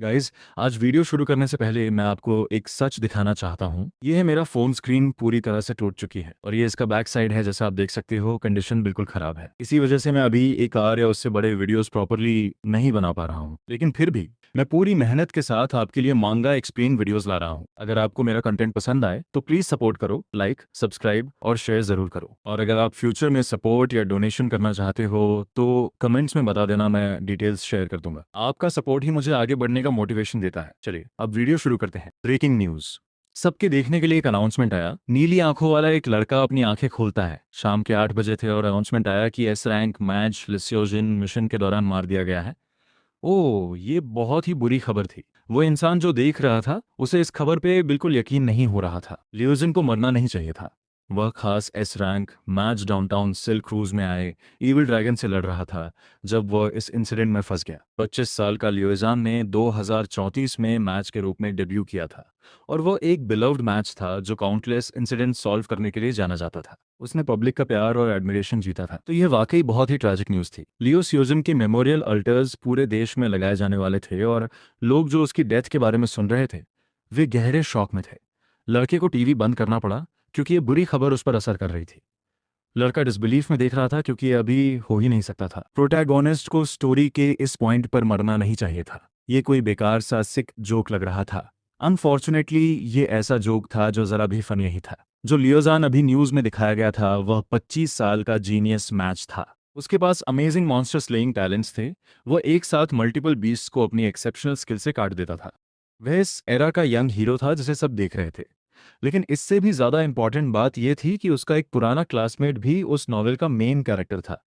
Guys, आज video शुरू करने से पहले मैं आपको एक सच दिखाना चाहता हूँ। ये है मेरा फ़ोन स्क्रीन पूरी तरह से टूट चुकी है और ये इसका बैक साइड है। जैसा आप देख सकते हो, कंडीशन बिल्कुल ख़राब है। इसी वजह से मैं अभी एक आर या उससे बड़े वीडियोस प्रॉपरली नहीं बना पा रहा हूँ, लेकिन फिर भी मैं पूरी मेहनत के साथ आपके लिए मांगा एक्सप्लेन वीडियोस ला रहा हूँ। अगर आपको मेरा कंटेंट पसंद आए तो प्लीज़ सपोर्ट करो, लाइक, सब्सक्राइब और शेयर ज़रूर करो। और अगर आप फ्यूचर में सपोर्ट या डोनेशन करना चाहते हो तो कमेंट्स में बता देना, मैं डिटेल्स शेयर कर दूंगा। आपका सपोर्ट ही मुझे आगे बढ़ने का मोटिवेशन देता है। चलिए अब वीडियो शुरू करते हैं। Breaking news. सबके देखने के लिए एक अनाउंसमेंट आया। नीली आंखों वाला एक लड़का अपनी आंखें खोलता है। शाम के 8 बजे थे और अनाउंसमेंट आया कि एस रैंक मैच लिस्योजिन मिशन के दौरान मार दिया गया है। ओह, ये बहुत ही बुरी खबर थी। वो इंसान जो देख रहा था उसे इस खबर पे बिल्कुल यकीन नहीं हो रहा था। लियोजिन को मरना नहीं चाहिए था। वह खास S rank match downtown silk cruise में आए ईविल ड्रैगन से लड़ रहा था जब वह इस इंसिडेंट में फंस गया। 25 साल का लियोजान ने 2034 में मैच के रूप में डेब्यू किया था और वह एक बिलव्ड मैच था जो काउंटलेस इंसिडेंट सॉल्व करने के लिए जाना जाता था। उसने पब्लिक का प्यार और एडमिरेशन जीता था। तो यह वाकई बहुत ही ट्रैजिक न्यूज़ थी। लियो सियोजन के मेमोरियल अल्टर्स पूरे देश में लगाए जाने वाले थे और लोग जो उसकी डेथ के बारे में सुन रहे थे वे गहरे शॉक में थे। लड़के को टीवी बंद करना पड़ा क्योंकि ये बुरी खबर उस पर असर कर रही थी। लड़का डिसबिलीफ में देख रहा था क्योंकि ये अभी हो ही नहीं सकता था। प्रोटैगोनिस्ट को स्टोरी के इस पॉइंट पर मरना नहीं चाहिए था। ये कोई बेकार सा सिक जोक लग रहा था। अनफॉर्चुनेटली ये ऐसा जोक था जो जरा भी फनी नहीं था। जो लियोजान अभी न्यूज में दिखाया गया था वह 25 साल का जीनियस मैच था। उसके पास अमेजिंग मॉन्स्टर स्लेइंग टैलेंट्स थे। वह एक साथ मल्टीपल बीस्ट को अपनी एक्सेप्शनल स्किल से काट देता था। वह इस एरा का यंग हीरो था जिसे सब देख रहे थे। लेकिन इससे भी ज्यादा इंपॉर्टेंट बात यह थी कि उसका एक पुराना क्लासमेट भी उस नॉवेल का मेन कैरेक्टर था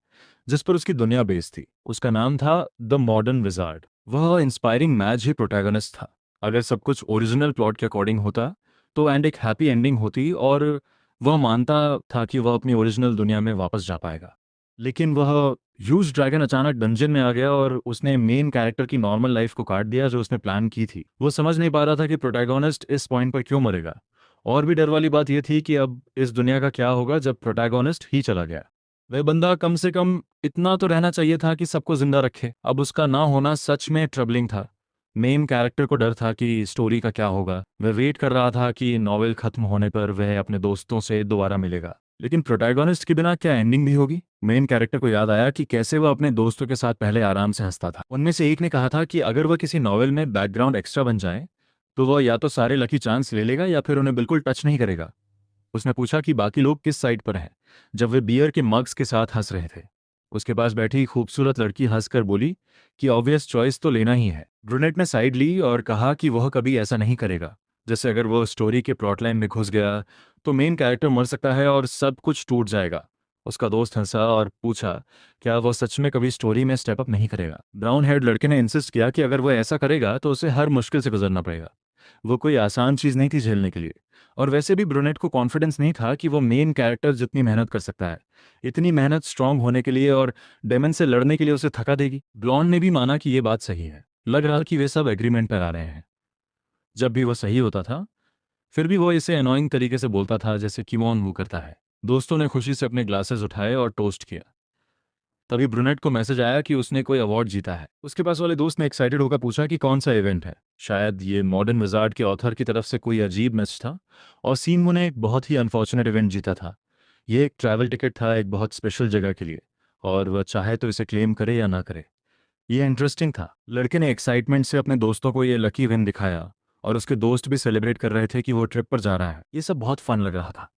जिस पर उसकी दुनिया बेस्ड थी। उसका नाम था द मॉडर्न विजार्ड। वह इंस्पायरिंग मैच ही प्रोटैगनिस्ट था। अगर सब कुछ ओरिजिनल प्लॉट के अकॉर्डिंग होता तो एंड एक हैप्पी एंडिंग होती और वह मानता था कि वह अपनी ओरिजिनल दुनिया में वापस जा पाएगा। लेकिन वह ह्यूज ड्रैगन अचानक डंजन में आ गया और उसने मेन कैरेक्टर की नॉर्मल लाइफ को काट दिया जो उसने प्लान की थी। वो समझ नहीं पा रहा था कि प्रोटैगोनिस्ट इस पॉइंट पर क्यों मरेगा। और भी डर वाली बात यह थी कि अब इस दुनिया का क्या होगा जब प्रोटैगोनिस्ट ही चला गया। वह बंदा कम से कम इतना तो रहना चाहिए था कि सबको जिंदा रखे। अब उसका ना होना सच में ट्रबलिंग था। मेन कैरेक्टर को डर था कि स्टोरी का क्या होगा। वह वेट कर रहा था कि नॉवेल खत्म होने पर वह अपने दोस्तों से दोबारा मिलेगा। लेकिन प्रोटैगोनिस्ट के बिना क्या एंडिंग भी होगी। मेन कैरेक्टर को याद आया कि कैसे वह अपने दोस्तों के साथ पहले आराम से हंसता था। उनमें से एक ने कहा था कि अगर वह किसी नॉवेल में बैकग्राउंड एक्स्ट्रा बन जाए तो वह या तो सारे लकी चांस ले लेगा या फिर उन्हें बिल्कुल टच नहीं करेगा। उसने पूछा कि बाकी लोग किस साइड पर हैं जब वे बियर के मग्स के साथ हंस रहे थे। उसके पास बैठी खूबसूरत लड़की हंसकर बोली कि ऑब्वियस चॉइस तो लेना ही है। ब्रूनेट ने साइड ली और कहा कि वह कभी ऐसा नहीं करेगा। जैसे अगर वो स्टोरी के प्लॉटलाइन में घुस गया तो मेन कैरेक्टर मर सकता है और सब कुछ टूट जाएगा। उसका दोस्त हंसा और पूछा क्या वो सच में कभी स्टोरी में स्टेप अप नहीं करेगा। ब्राउन हेड लड़के ने इंसिस्ट किया कि अगर वो ऐसा करेगा तो उसे हर मुश्किल से गुजरना पड़ेगा। वो कोई आसान चीज़ नहीं थी झेलने के लिए। और वैसे भी ब्रूनेट को कॉन्फिडेंस नहीं था कि वो मेन कैरेक्टर जितनी मेहनत कर सकता है इतनी मेहनत स्ट्रांग होने के लिए और डेमन से लड़ने के लिए उसे थका देगी। ब्लॉन्ड ने भी माना कि ये बात सही है। लग रहा कि वे सब एग्रीमेंट पर आ रहे हैं। जब भी वो सही होता था फिर भी वो इसे अनोइंग तरीके से बोलता था जैसे किमोन वो करता है। दोस्तों ने खुशी से अपने ग्लासेस उठाए और टोस्ट किया। तभी ब्रूनेट को मैसेज आया कि उसने कोई अवार्ड जीता है। उसके पास वाले दोस्त ने एक्साइटेड होकर पूछा कि कौन सा इवेंट है। शायद ये मॉडर्न विजार्ड के ऑथर की तरफ से कोई अजीब मैसेज था और सीन ने एक बहुत ही अनफॉर्चुनेट इवेंट जीता था। ये एक ट्रैवल टिकट था एक बहुत स्पेशल जगह के लिए और वह चाहे तो इसे क्लेम करे या ना करे। ये इंटरेस्टिंग था। लड़के ने एक्साइटमेंट से अपने दोस्तों को ये लकी विन दिखाया और उसके दोस्त भी सेलिब्रेट कर रहे थे कि वो ट्रिप पर जा रहा है। ये सब बहुत फन लग रहा था।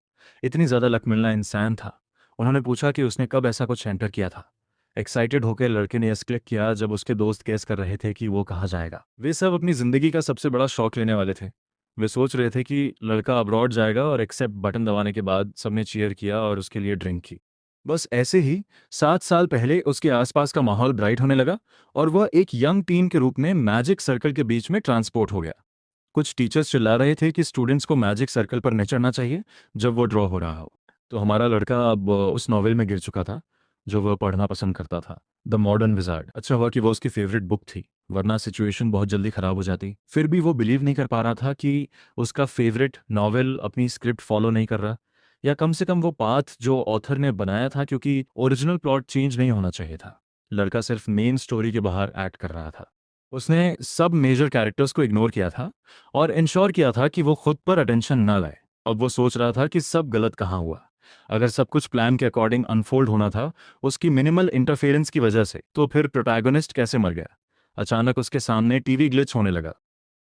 इतनी ज़्यादा लक मिलना इंसान था। उन्होंने पूछा कि उसने कब ऐसा कुछ एंटर किया था। एक्साइटेड होकर लड़के ने यस क्लिक किया जब उसके दोस्त गेस कर रहे थे कि वो कहाँ जाएगा। वे सब अपनी ज़िंदगी का सबसे बड़ा शौक लेने वाले थे। वे सोच रहे थे कि लड़का अब्रॉड जाएगा और एक्सेप्ट बटन दबाने के बाद सबने चीयर किया और उसके लिए ड्रिंक की। बस ऐसे ही 7 साल पहले उसके आसपास का माहौल ब्राइट होने लगा और वह एक यंग टीन के रूप में मैजिक सर्कल के बीच में ट्रांसपोर्ट हो गया। कुछ टीचर्स चिल्ला रहे थे कि स्टूडेंट्स को मैजिक सर्कल पर नहीं चढ़ना चाहिए जब वो ड्रॉ हो रहा हो। तो हमारा लड़का अब उस नॉवेल में गिर चुका था जो वह पढ़ना पसंद करता था, द मॉडर्न विजार्ड। अच्छा हुआ कि वो उसकी फेवरेट बुक थी, वरना सिचुएशन बहुत जल्दी खराब हो जाती। फिर भी वो बिलीव नहीं कर पा रहा था कि उसका फेवरेट नॉवेल अपनी स्क्रिप्ट फॉलो नहीं कर रहा, या कम से कम वो पाथ जो ऑथर ने बनाया था, क्योंकि ओरिजिनल प्लॉट चेंज नहीं होना चाहिए था। लड़का सिर्फ मेन स्टोरी के बाहर एक्ट कर रहा था। उसने सब मेजर कैरेक्टर्स को इग्नोर किया था और इंश्योर किया था कि वो खुद पर अटेंशन न लाए। अब वो सोच रहा था कि सब गलत कहाँ हुआ। अगर सब कुछ प्लान के अकॉर्डिंग अनफोल्ड होना था उसकी मिनिमल इंटरफेरेंस की वजह से, तो फिर प्रोटैगनिस्ट कैसे मर गया? अचानक उसके सामने टीवी ग्लिच होने लगा।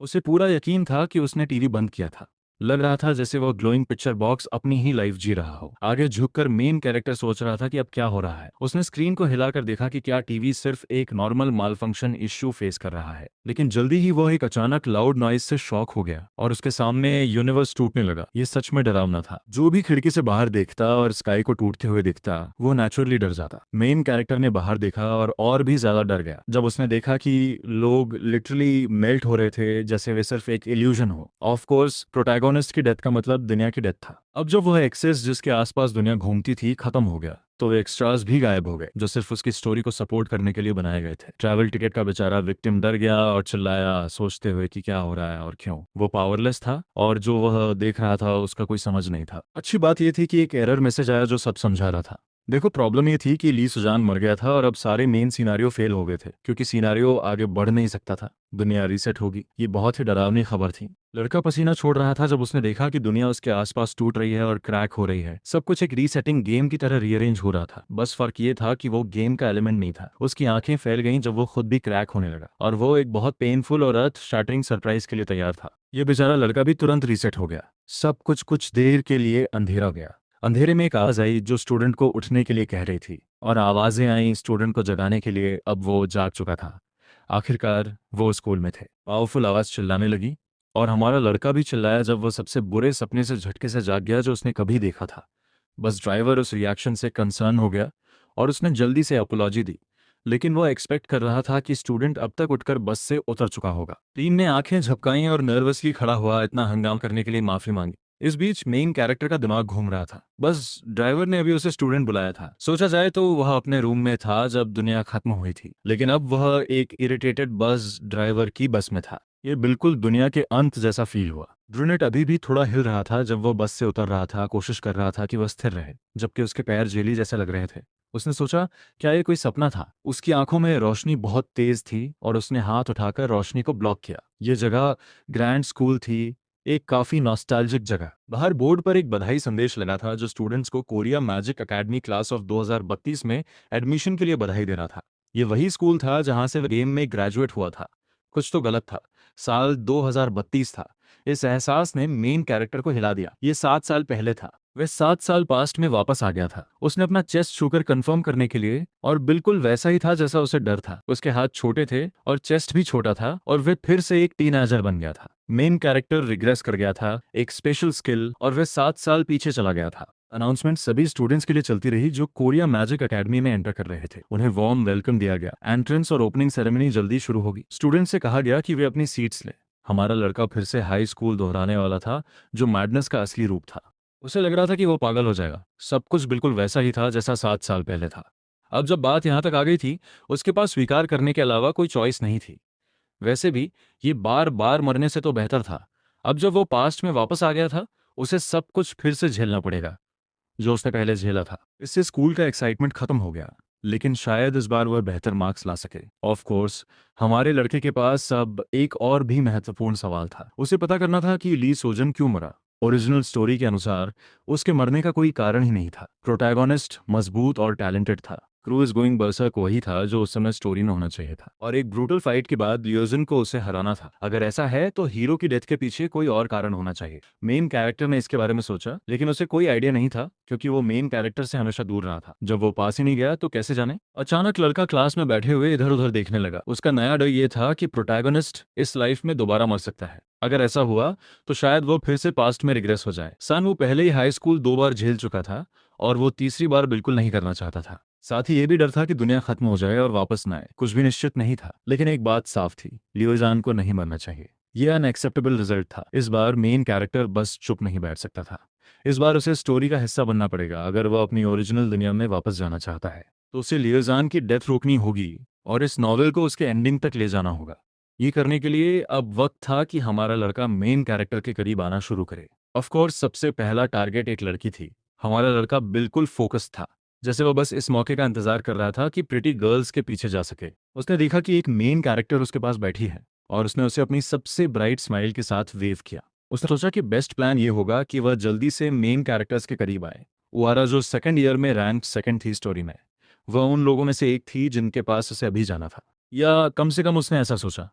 उसे पूरा यकीन था कि उसने टीवी बंद किया था। लग रहा था जैसे वो ग्लोइंग पिक्चर बॉक्स अपनी ही लाइफ जी रहा हो। आगे झुककर मेन कैरेक्टर सोच रहा था कि अब क्या हो रहा है। उसने स्क्रीन को हिलाकर देखा कि क्या टीवी सिर्फ एक नॉर्मल माल फंक्शन इश्यू फेस कर रहा है। लेकिन जल्दी ही वो एक अचानक लाउड नॉइज से शॉक हो गया और उसके सामने यूनिवर्स टूटने लगा। ये सच में डरावना था। जो भी खिड़की से बाहर देखता और स्काई को टूटते हुए दिखता, वो नेचुरली डर जाता। मेन कैरेक्टर ने बाहर देखा और भी ज्यादा डर गया जब उसने देखा कि लोग लिटरली मेल्ट हो रहे थे, जैसे वे सिर्फ एक इल्यूजन हो। ऑफ कोर्स प्रोटैगोनिस्ट की डेथ का मतलब दुनिया की डेथ था। अब जब वह एक्सेस जिसके आसपास दुनिया घूमती थी खत्म हो गया, तो वे एक्स्ट्रास भी गायब हो गए जो सिर्फ उसकी स्टोरी को सपोर्ट करने के लिए बनाए गए थे। ट्रैवल टिकट का बेचारा विक्टिम डर गया और चिल्लाया, सोचते हुए कि क्या हो रहा है और क्यों। वो पावरलेस था और जो वह देख रहा था उसका कोई समझ नहीं था। अच्छी बात यह थी कि एक एरर मैसेज आया जो सब समझा रहा था। देखो, प्रॉब्लम ये थी कि ली सुजान मर गया था और अब सारे मेन सिनारियो फेल हो गए थे, क्योंकि सिनारियो आगे बढ़ नहीं सकता था। दुनिया रीसेट होगी। ये बहुत ही डरावनी खबर थी। लड़का पसीना छोड़ रहा था जब उसने देखा कि दुनिया उसके आसपास टूट रही है और क्रैक हो रही है। सब कुछ एक रीसेटिंग गेम की तरह रीअरेंज हो रहा था। बस फर्क ये था कि वो गेम का एलिमेंट नहीं था। उसकी आंखें फैल गईं जब वो खुद भी क्रैक होने लगा और वो एक बहुत पेनफुल और अर्थ शाटरिंग सरप्राइज के लिए तैयार था। ये बेचारा लड़का भी तुरंत रीसेट हो गया। सब कुछ देर के लिए अंधेरा गया। अंधेरे में एक आवाज आई जो स्टूडेंट को उठने के लिए कह रही थी, और आवाजें आई स्टूडेंट को जगाने के लिए। अब वो जाग चुका था। आखिरकार वो स्कूल में थे। पावरफुल आवाज चिल्लाने लगी और हमारा लड़का भी चिल्लाया जब वो सबसे बुरे सपने से झटके से जाग गया जो उसने कभी देखा था। बस ड्राइवर उस रिएक्शन से कंसर्न हो गया और उसने जल्दी से अपोलॉजी दी। लेकिन वो एक्सपेक्ट कर रहा था कि स्टूडेंट अब तक उठकर बस से उतर चुका होगा। टीम ने आंखें झपकाईं और नर्वसली खड़ा हुआ इतना हंगामा करने के लिए माफी मांगी। इस बीच मेन कैरेक्टर का दिमाग घूम रहा था। बस ड्राइवर ने अभी उसे स्टूडेंट बुलाया था। सोचा जाए तो वह अपने रूम में था जब दुनिया खत्म हुई थी, लेकिन अब वह एक इरिटेटेड बस ड्राइवर की बस में था। ये बिल्कुल दुनिया के अंत जैसा फील हुआ। ड्रूनेट अभी भी थोड़ा हिल रहा था जब वो बस से उतर रहा था, कोशिश कर रहा था कि वह स्थिर रहे, जबकि उसके पैर जेली जैसे लग रहे थे। उसने सोचा, क्या ये कोई सपना था? उसकी आंखों में रोशनी बहुत तेज थी और उसने हाथ उठाकर रोशनी को ब्लॉक किया। ये जगह ग्रैंड स्कूल थी, एक काफी नॉस्टैल्जिक जगह। बाहर बोर्ड पर एक बधाई संदेश लगा था जो स्टूडेंट्स को Korea magic academy class of 2032 में एडमिशन के लिए बधाई दे रहा था। ये वही स्कूल था जहां से वह गेम में ग्रेजुएट हुआ था। कुछ तो गलत था। साल 2032 था। इस एहसास ने मेन कैरेक्टर को हिला दिया। ये 7 साल पहले था। वह 7 साल पास्ट में वापस आ गया था। उसने अपना चेस्ट छूकर कंफर्म करने के लिए, और बिल्कुल वैसा ही था जैसा उसे डर था। उसके हाथ छोटे थे और चेस्ट भी छोटा था और वह फिर से एक टीनएजर बन गया था। मेन कैरेक्टर रिग्रेस कर गया था, एक स्पेशल स्किल, और वह 7 साल पीछे चला गया था। अनाउंसमेंट सभी स्टूडेंट्स के लिए चलती रही जो कोरिया मैजिक एकेडमी में एंटर कर रहे थे। उन्हें वार्म वेलकम दिया गया। एंट्रेंस और ओपनिंग सेरेमनी जल्दी शुरू होगी। स्टूडेंट से कहा गया कि वे अपनी सीट्स लें। हमारा लड़का फिर से हाई स्कूल दोहराने वाला था, जो मैडनेस का असली रूप था। उसे लग रहा था कि वो पागल हो जाएगा। सब कुछ बिल्कुल वैसा ही था जैसा 7 साल पहले था। अब जब बात यहाँ तक आ गई थी, उसके पास स्वीकार करने के अलावा कोई चॉइस नहीं थी। वैसे भी ये बार बार मरने से तो बेहतर था। अब जब वो पास्ट में वापस आ गया था, उसे सब कुछ फिर से झेलना पड़ेगा जो उसने पहले झेला था। इससे स्कूल का एक्साइटमेंट खत्म हो गया, लेकिन शायद इस बार वह बेहतर मार्क्स ला सके। ऑफ कोर्स हमारे लड़के के पास अब एक और भी महत्वपूर्ण सवाल था। उसे पता करना था कि ली सोजन क्यों मरा। ओरिजिनल स्टोरी के अनुसार उसके मरने का कोई कारण ही नहीं था। प्रोटैगोनिस्ट मजबूत और टैलेंटेड था। क्रूज गोइंग बर्सर्क वही था जो उस समय स्टोरी में होना चाहिए था, और एक ब्रूटल फाइट के बाद लियोजन को उसे हराना था। अगर ऐसा है तो हीरो की डेथ के पीछे कोई और कारण होना चाहिए। मेन कैरेक्टर ने इसके बारे में सोचा, लेकिन उसे कोई आइडिया नहीं था क्योंकि वो मेन कैरेक्टर से हमेशा दूर रहा था। जब वो पास ही नहीं गया तो कैसे जाने। अचानक लड़का क्लास में बैठे हुए इधर उधर देखने लगा। उसका नया डर ये था कि प्रोटैगोनिस्ट इस लाइफ में दोबारा मर सकता है। अगर ऐसा हुआ तो शायद वो फिर से पास्ट में रिग्रेस हो जाए। सन वो पहले ही हाई स्कूल 2 बार झेल चुका था और वो तीसरी बार बिल्कुल नहीं करना चाहता था। साथ ही ये भी डर था कि दुनिया खत्म हो जाए और वापस न आए। कुछ भी निश्चित नहीं था, लेकिन एक बात साफ थी, लियोजान को नहीं मरना चाहिए। यह अनएक्सेप्टेबल रिजल्ट था। इस बार मेन कैरेक्टर बस चुप नहीं बैठ सकता था। इस बार उसे स्टोरी का हिस्सा बनना पड़ेगा। अगर वह अपनी ओरिजिनल दुनिया में वापस जाना चाहता है तो उसे लियोजान की डेथ रोकनी होगी और इस नॉवेल को उसके एंडिंग तक ले जाना होगा। ये करने के लिए अब वक्त था कि हमारा लड़का मेन कैरेक्टर के करीब आना शुरू करे। ऑफ कोर्स सबसे पहला टारगेट एक लड़की थी। हमारा लड़का बिल्कुल फोकस था। जैसे वो बस इस मौके का इंतजार कर रहा था कि प्रिटी गर्ल्स के पीछे जा सके। उसने देखा कि एक मेन कैरेक्टर उसके पास बैठी है और उसने उसे अपनी सबसे ब्राइट स्माइल के साथ वेव किया। उसने सोचा कि बेस्ट प्लान ये होगा कि वह जल्दी से मेन कैरेक्टर्स के करीब आए। उआरा जो सेकंड ईयर में रैंक सेकंड थी स्टोरी में, वह उन लोगों में से एक थी जिनके पास उसे अभी जाना था, या कम से कम उसने ऐसा सोचा।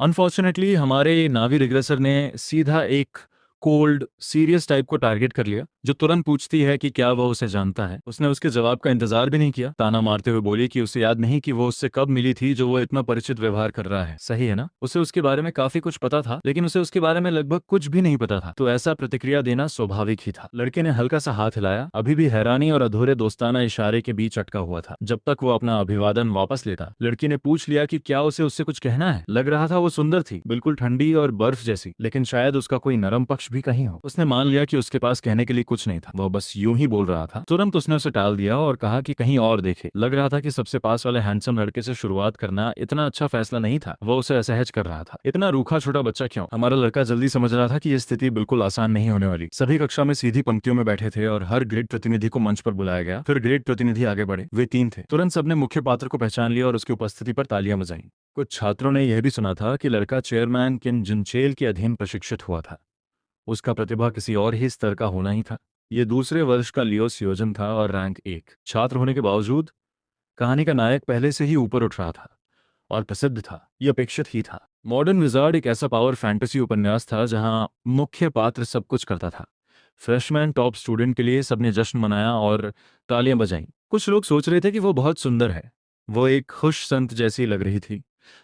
अनफॉर्चुनेटली हमारे नावी रिग्रेसर ने सीधा एक कोल्ड सीरियस टाइप को टारगेट कर लिया, जो तुरंत पूछती है कि क्या वह उसे जानता है। उसने उसके जवाब का इंतजार भी नहीं किया, ताना मारते हुए बोली कि उसे याद नहीं कि वो उससे कब मिली थी जो वो इतना परिचित व्यवहार कर रहा है। सही है ना? उसे उसके बारे में काफी कुछ पता था, लेकिन उसे उसके बारे में लगभग कुछ भी नहीं पता था, तो ऐसा प्रतिक्रिया देना स्वाभाविक ही था। लड़के ने हल्का सा हाथ हिलाया, अभी भी हैरानी और अधूरे दोस्ताना इशारे के बीच अटका हुआ था। जब तक वो अपना अभिवादन वापस लेता, लड़की ने पूछ लिया कि क्या उसे उससे कुछ कहना है। लग रहा था वो सुंदर थी, बिल्कुल ठंडी और बर्फ जैसी, लेकिन शायद उसका कोई नरम पक्ष भी कहीं हो। उसने मान लिया कि उसके पास कहने के लिए कुछ नहीं था, वह बस यूं ही बोल रहा था। तुरंत उसने उसे टाल दिया और कहा कि कहीं और देखे। लग रहा था कि सबसे पास वाले हैंडसम लड़के से शुरुआत करना इतना अच्छा फैसला नहीं था। वो उसे असहज कर रहा था। इतना रूखा छोटा बच्चा क्यों? हमारा लड़का जल्दी समझ रहा था कि यह स्थिति बिल्कुल आसान नहीं होने वाली। सभी कक्षा में सीधी पंक्तियों में बैठे थे और हर ग्रेड प्रतिनिधि को मंच पर बुलाया गया। फिर ग्रेड प्रतिनिधि आगे बढ़े। वे 3 थे। तुरंत सबने मुख्य पात्र को पहचान लिया और उसकी उपस्थिति पर तालियां बजाईं। कुछ छात्रों ने यह भी सुना था कि लड़का चेयरमैन किन जिनचेल के अधीन प्रशिक्षित हुआ था। उसका प्रतिभा किसी और ही स्तर का होना ही था। यह दूसरे वर्ष का लियोस योजन था और रैंक 1 छात्र होने के बावजूद कहानी का नायक पहले से ही ऊपर उठ रहा था और प्रसिद्ध था। यह अपेक्षित ही था। मॉडर्न विजार्ड एक ऐसा पावर फैंटेसी उपन्यास था जहां मुख्य पात्र सब कुछ करता था। फ्रेशमैन टॉप स्टूडेंट के लिए सबने जश्न मनाया और तालियां बजाईं। कुछ लोग सोच रहे थे कि वो बहुत सुंदर है। वो एक खुश संत जैसी लग रही थी।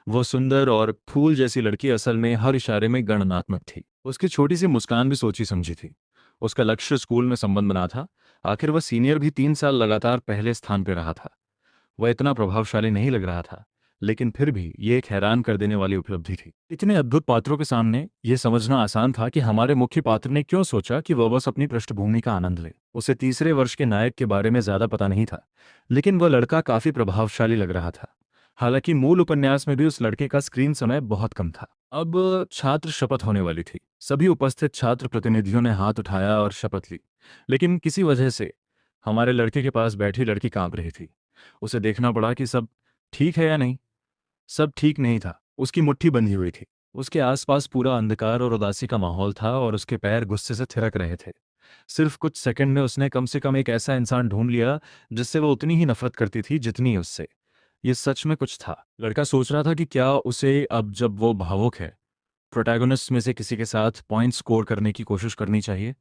वो सुंदर और फूल जैसी लड़की असल में हर इशारे में गणनात्मक थी। उसकी छोटी सी मुस्कान भी सोची समझी थी। उसका लक्ष्य स्कूल में संबंध बना था। आखिर वह सीनियर भी 3 साल लगातार पहले स्थान पर रहा था। वह इतना प्रभावशाली नहीं लग रहा था, लेकिन फिर भी ये एक हैरान कर देने वाली उपलब्धि थी। इतने अद्भुत पात्रों के सामने यह समझना आसान था कि हमारे मुख्य पात्र ने क्यों सोचा कि वह बस अपनी पृष्ठभूमि का आनंद ले। उसे तीसरे वर्ष के नायक के बारे में ज्यादा पता नहीं था, लेकिन वह लड़का काफी प्रभावशाली लग रहा था। हालांकि मूल उपन्यास में भी उस लड़के का स्क्रीन समय बहुत कम था। अब छात्र शपथ होने वाली थी। सभी उपस्थित छात्र प्रतिनिधियों ने हाथ उठाया और शपथ ली, लेकिन किसी वजह से हमारे लड़के के पास बैठी लड़की कांप रही थी। उसे देखना पड़ा कि सब ठीक है या नहीं। सब ठीक नहीं था। उसकी मुट्ठी बंधी हुई थी। उसके आसपास पूरा अंधकार और उदासी का माहौल था और उसके पैर गुस्से से थिरक रहे थे। सिर्फ कुछ सेकंड में उसने कम से कम एक ऐसा इंसान ढूंढ लिया जिससे वो उतनी ही नफरत करती थी जितनी उससे। ये सच में कुछ था। लड़का सोच रहा था कि क्या उसे अब जब वो भावुक है, प्रोटैगोनिस्ट में से किसी के साथ पॉइंट स्कोर करने की कोशिश करनी चाहिए।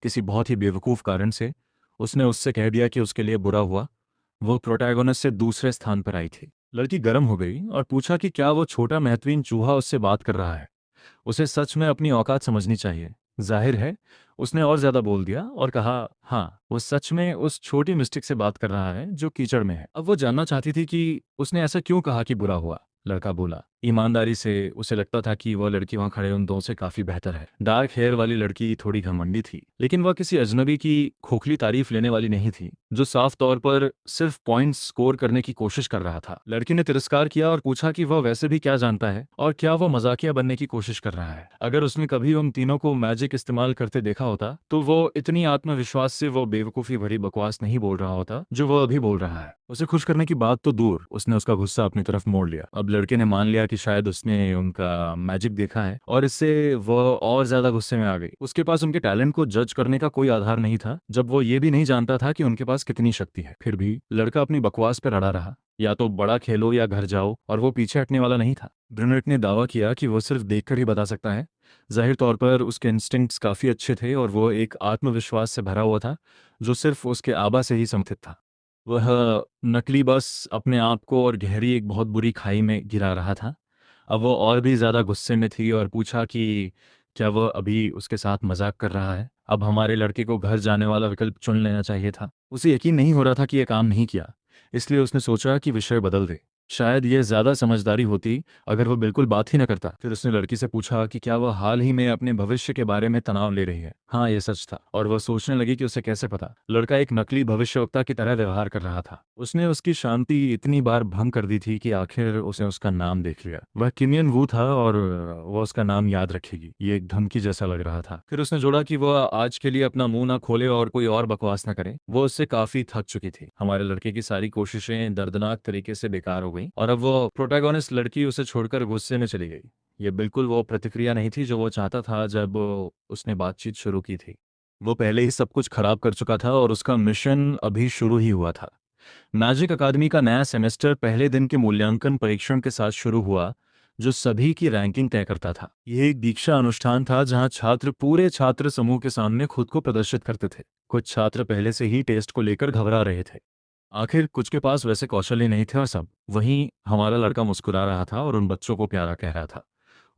किसी बहुत ही बेवकूफ़ कारण से उसने उससे कह दिया कि उसके लिए बुरा हुआ। वो प्रोटैगोनिस्ट से दूसरे स्थान पर आई थी। लड़की गर्म हो गई और पूछा कि क्या वो छोटा महत्वहीन चूहा उससे बात कर रहा है। उसे सच में अपनी औकात समझनी चाहिए। जाहिर है उसने और ज्यादा बोल दिया और कहा, हाँ वो सच में उस छोटी मिस्टेक से बात कर रहा है जो कीचड़ में है। अब वो जानना चाहती थी कि उसने ऐसा क्यों कहा कि बुरा हुआ। लड़का बोला ईमानदारी से। उसे लगता था कि वह लड़की वहां खड़े उन दो से काफी बेहतर है। डार्क हेयर वाली लड़की थोड़ी घमंडी थी, लेकिन वह किसी अजनबी की खोखली तारीफ लेने वाली नहीं थी जो साफ तौर पर सिर्फ पॉइंट्स स्कोर करने की कोशिश कर रहा था। लड़की ने तिरस्कार किया और पूछा कि वह वैसे भी क्या जानता है और क्या वह मजाकिया बनने की कोशिश कर रहा है। अगर उसने कभी उन तीनों को मैजिक इस्तेमाल करते देखा होता तो वो इतनी आत्मविश्वास से वो बेवकूफ़ी भरी बकवास नहीं बोल रहा होता जो वह अभी बोल रहा है। उसे खुश करने की बात तो दूर, उसने उसका गुस्सा अपनी तरफ मोड़ लिया। अब लड़के ने मान लिया कि शायद उसने उनका मैजिक देखा है और इससे वह और ज्यादा गुस्से में आ गई। उसके पास उनके टैलेंट को जज करने का कोई आधार नहीं था जब वो ये भी नहीं जानता था कि उनके पास कितनी शक्ति है। फिर भी लड़का अपनी बकवास पर अड़ा रहा। या तो बड़ा खेलो या घर जाओ, और वो पीछे हटने वाला नहीं था। ब्रुनेट ने दावा किया कि वो सिर्फ देखकर ही बता सकता है। जाहिर तौर पर उसके इंस्टिंक्ट्स काफी अच्छे थे और वो एक आत्मविश्वास से भरा हुआ था जो सिर्फ उसके आबा से ही समर्थित था। वह नकली बस अपने आप को और गहरी एक बहुत बुरी खाई में गिरा रहा था। अब वो और भी ज़्यादा गुस्से में थी और पूछा कि क्या वह अभी उसके साथ मजाक कर रहा है। अब हमारे लड़के को घर जाने वाला विकल्प चुन लेना चाहिए था। उसे यकीन नहीं हो रहा था कि यह काम नहीं किया, इसलिए उसने सोचा कि विषय बदल दे। शायद ये ज्यादा समझदारी होती अगर वो बिल्कुल बात ही न करता। फिर उसने लड़की से पूछा कि क्या वह हाल ही में अपने भविष्य के बारे में तनाव ले रही है। हाँ, ये सच था, और वह सोचने लगी कि उसे कैसे पता। लड़का एक नकली भविष्यवक्ता की तरह व्यवहार कर रहा था। उसने उसकी शांति इतनी बार भंग कर दी थी कि आखिर उसे उसका नाम देख लिया। वह किमियन वू था और वह उसका नाम याद रखेगी। ये एक धमकी जैसा लग रहा था। फिर उसने जोड़ा कि वह आज के लिए अपना मुंह ना खोले और कोई और बकवास ना करे। वो उससे काफी थक चुकी थी। हमारे लड़के की सारी कोशिशें दर्दनाक तरीके से बेकार हो गई और अब वो प्रोटैगोनिस्ट लड़की उसे छोड़कर गुस्से में चली गई। ये बिल्कुल वो प्रतिक्रिया नहीं थी जो वो चाहता था जब उसने बातचीत शुरू की थी। वो पहले ही सब कुछ खराब कर चुका था और उसका मिशन अभी शुरू ही हुआ था। मैजिक अकादमी का नया सेमेस्टर पहले दिन के मूल्यांकन परीक्षण के साथ शुरू हुआ, जो सभी की रैंकिंग तय करता था। यह एक दीक्षा अनुष्ठान था जहां छात्र पूरे छात्र समूह के सामने खुद को प्रदर्शित करते थे। कुछ छात्र पहले से ही टेस्ट को लेकर घबरा रहे थे। आखिर कुछ के पास वैसे कौशल ही नहीं थे और सब। वहीं हमारा लड़का मुस्कुरा रहा था और उन बच्चों को प्यारा कह रहा था।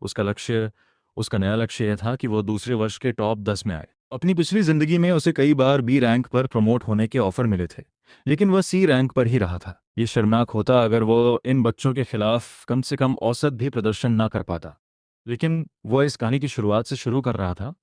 उसका लक्ष्य उसका नया लक्ष्य यह था कि वो दूसरे वर्ष के टॉप 10 में आए। अपनी पिछली जिंदगी में उसे कई बार बी रैंक पर प्रमोट होने के ऑफर मिले थे, लेकिन वह सी रैंक पर ही रहा था। ये शर्मनाक होता अगर वो इन बच्चों के खिलाफ कम से कम औसत भी प्रदर्शन ना कर पाता। लेकिन वह इस कहानी की शुरुआत से शुरू कर रहा था,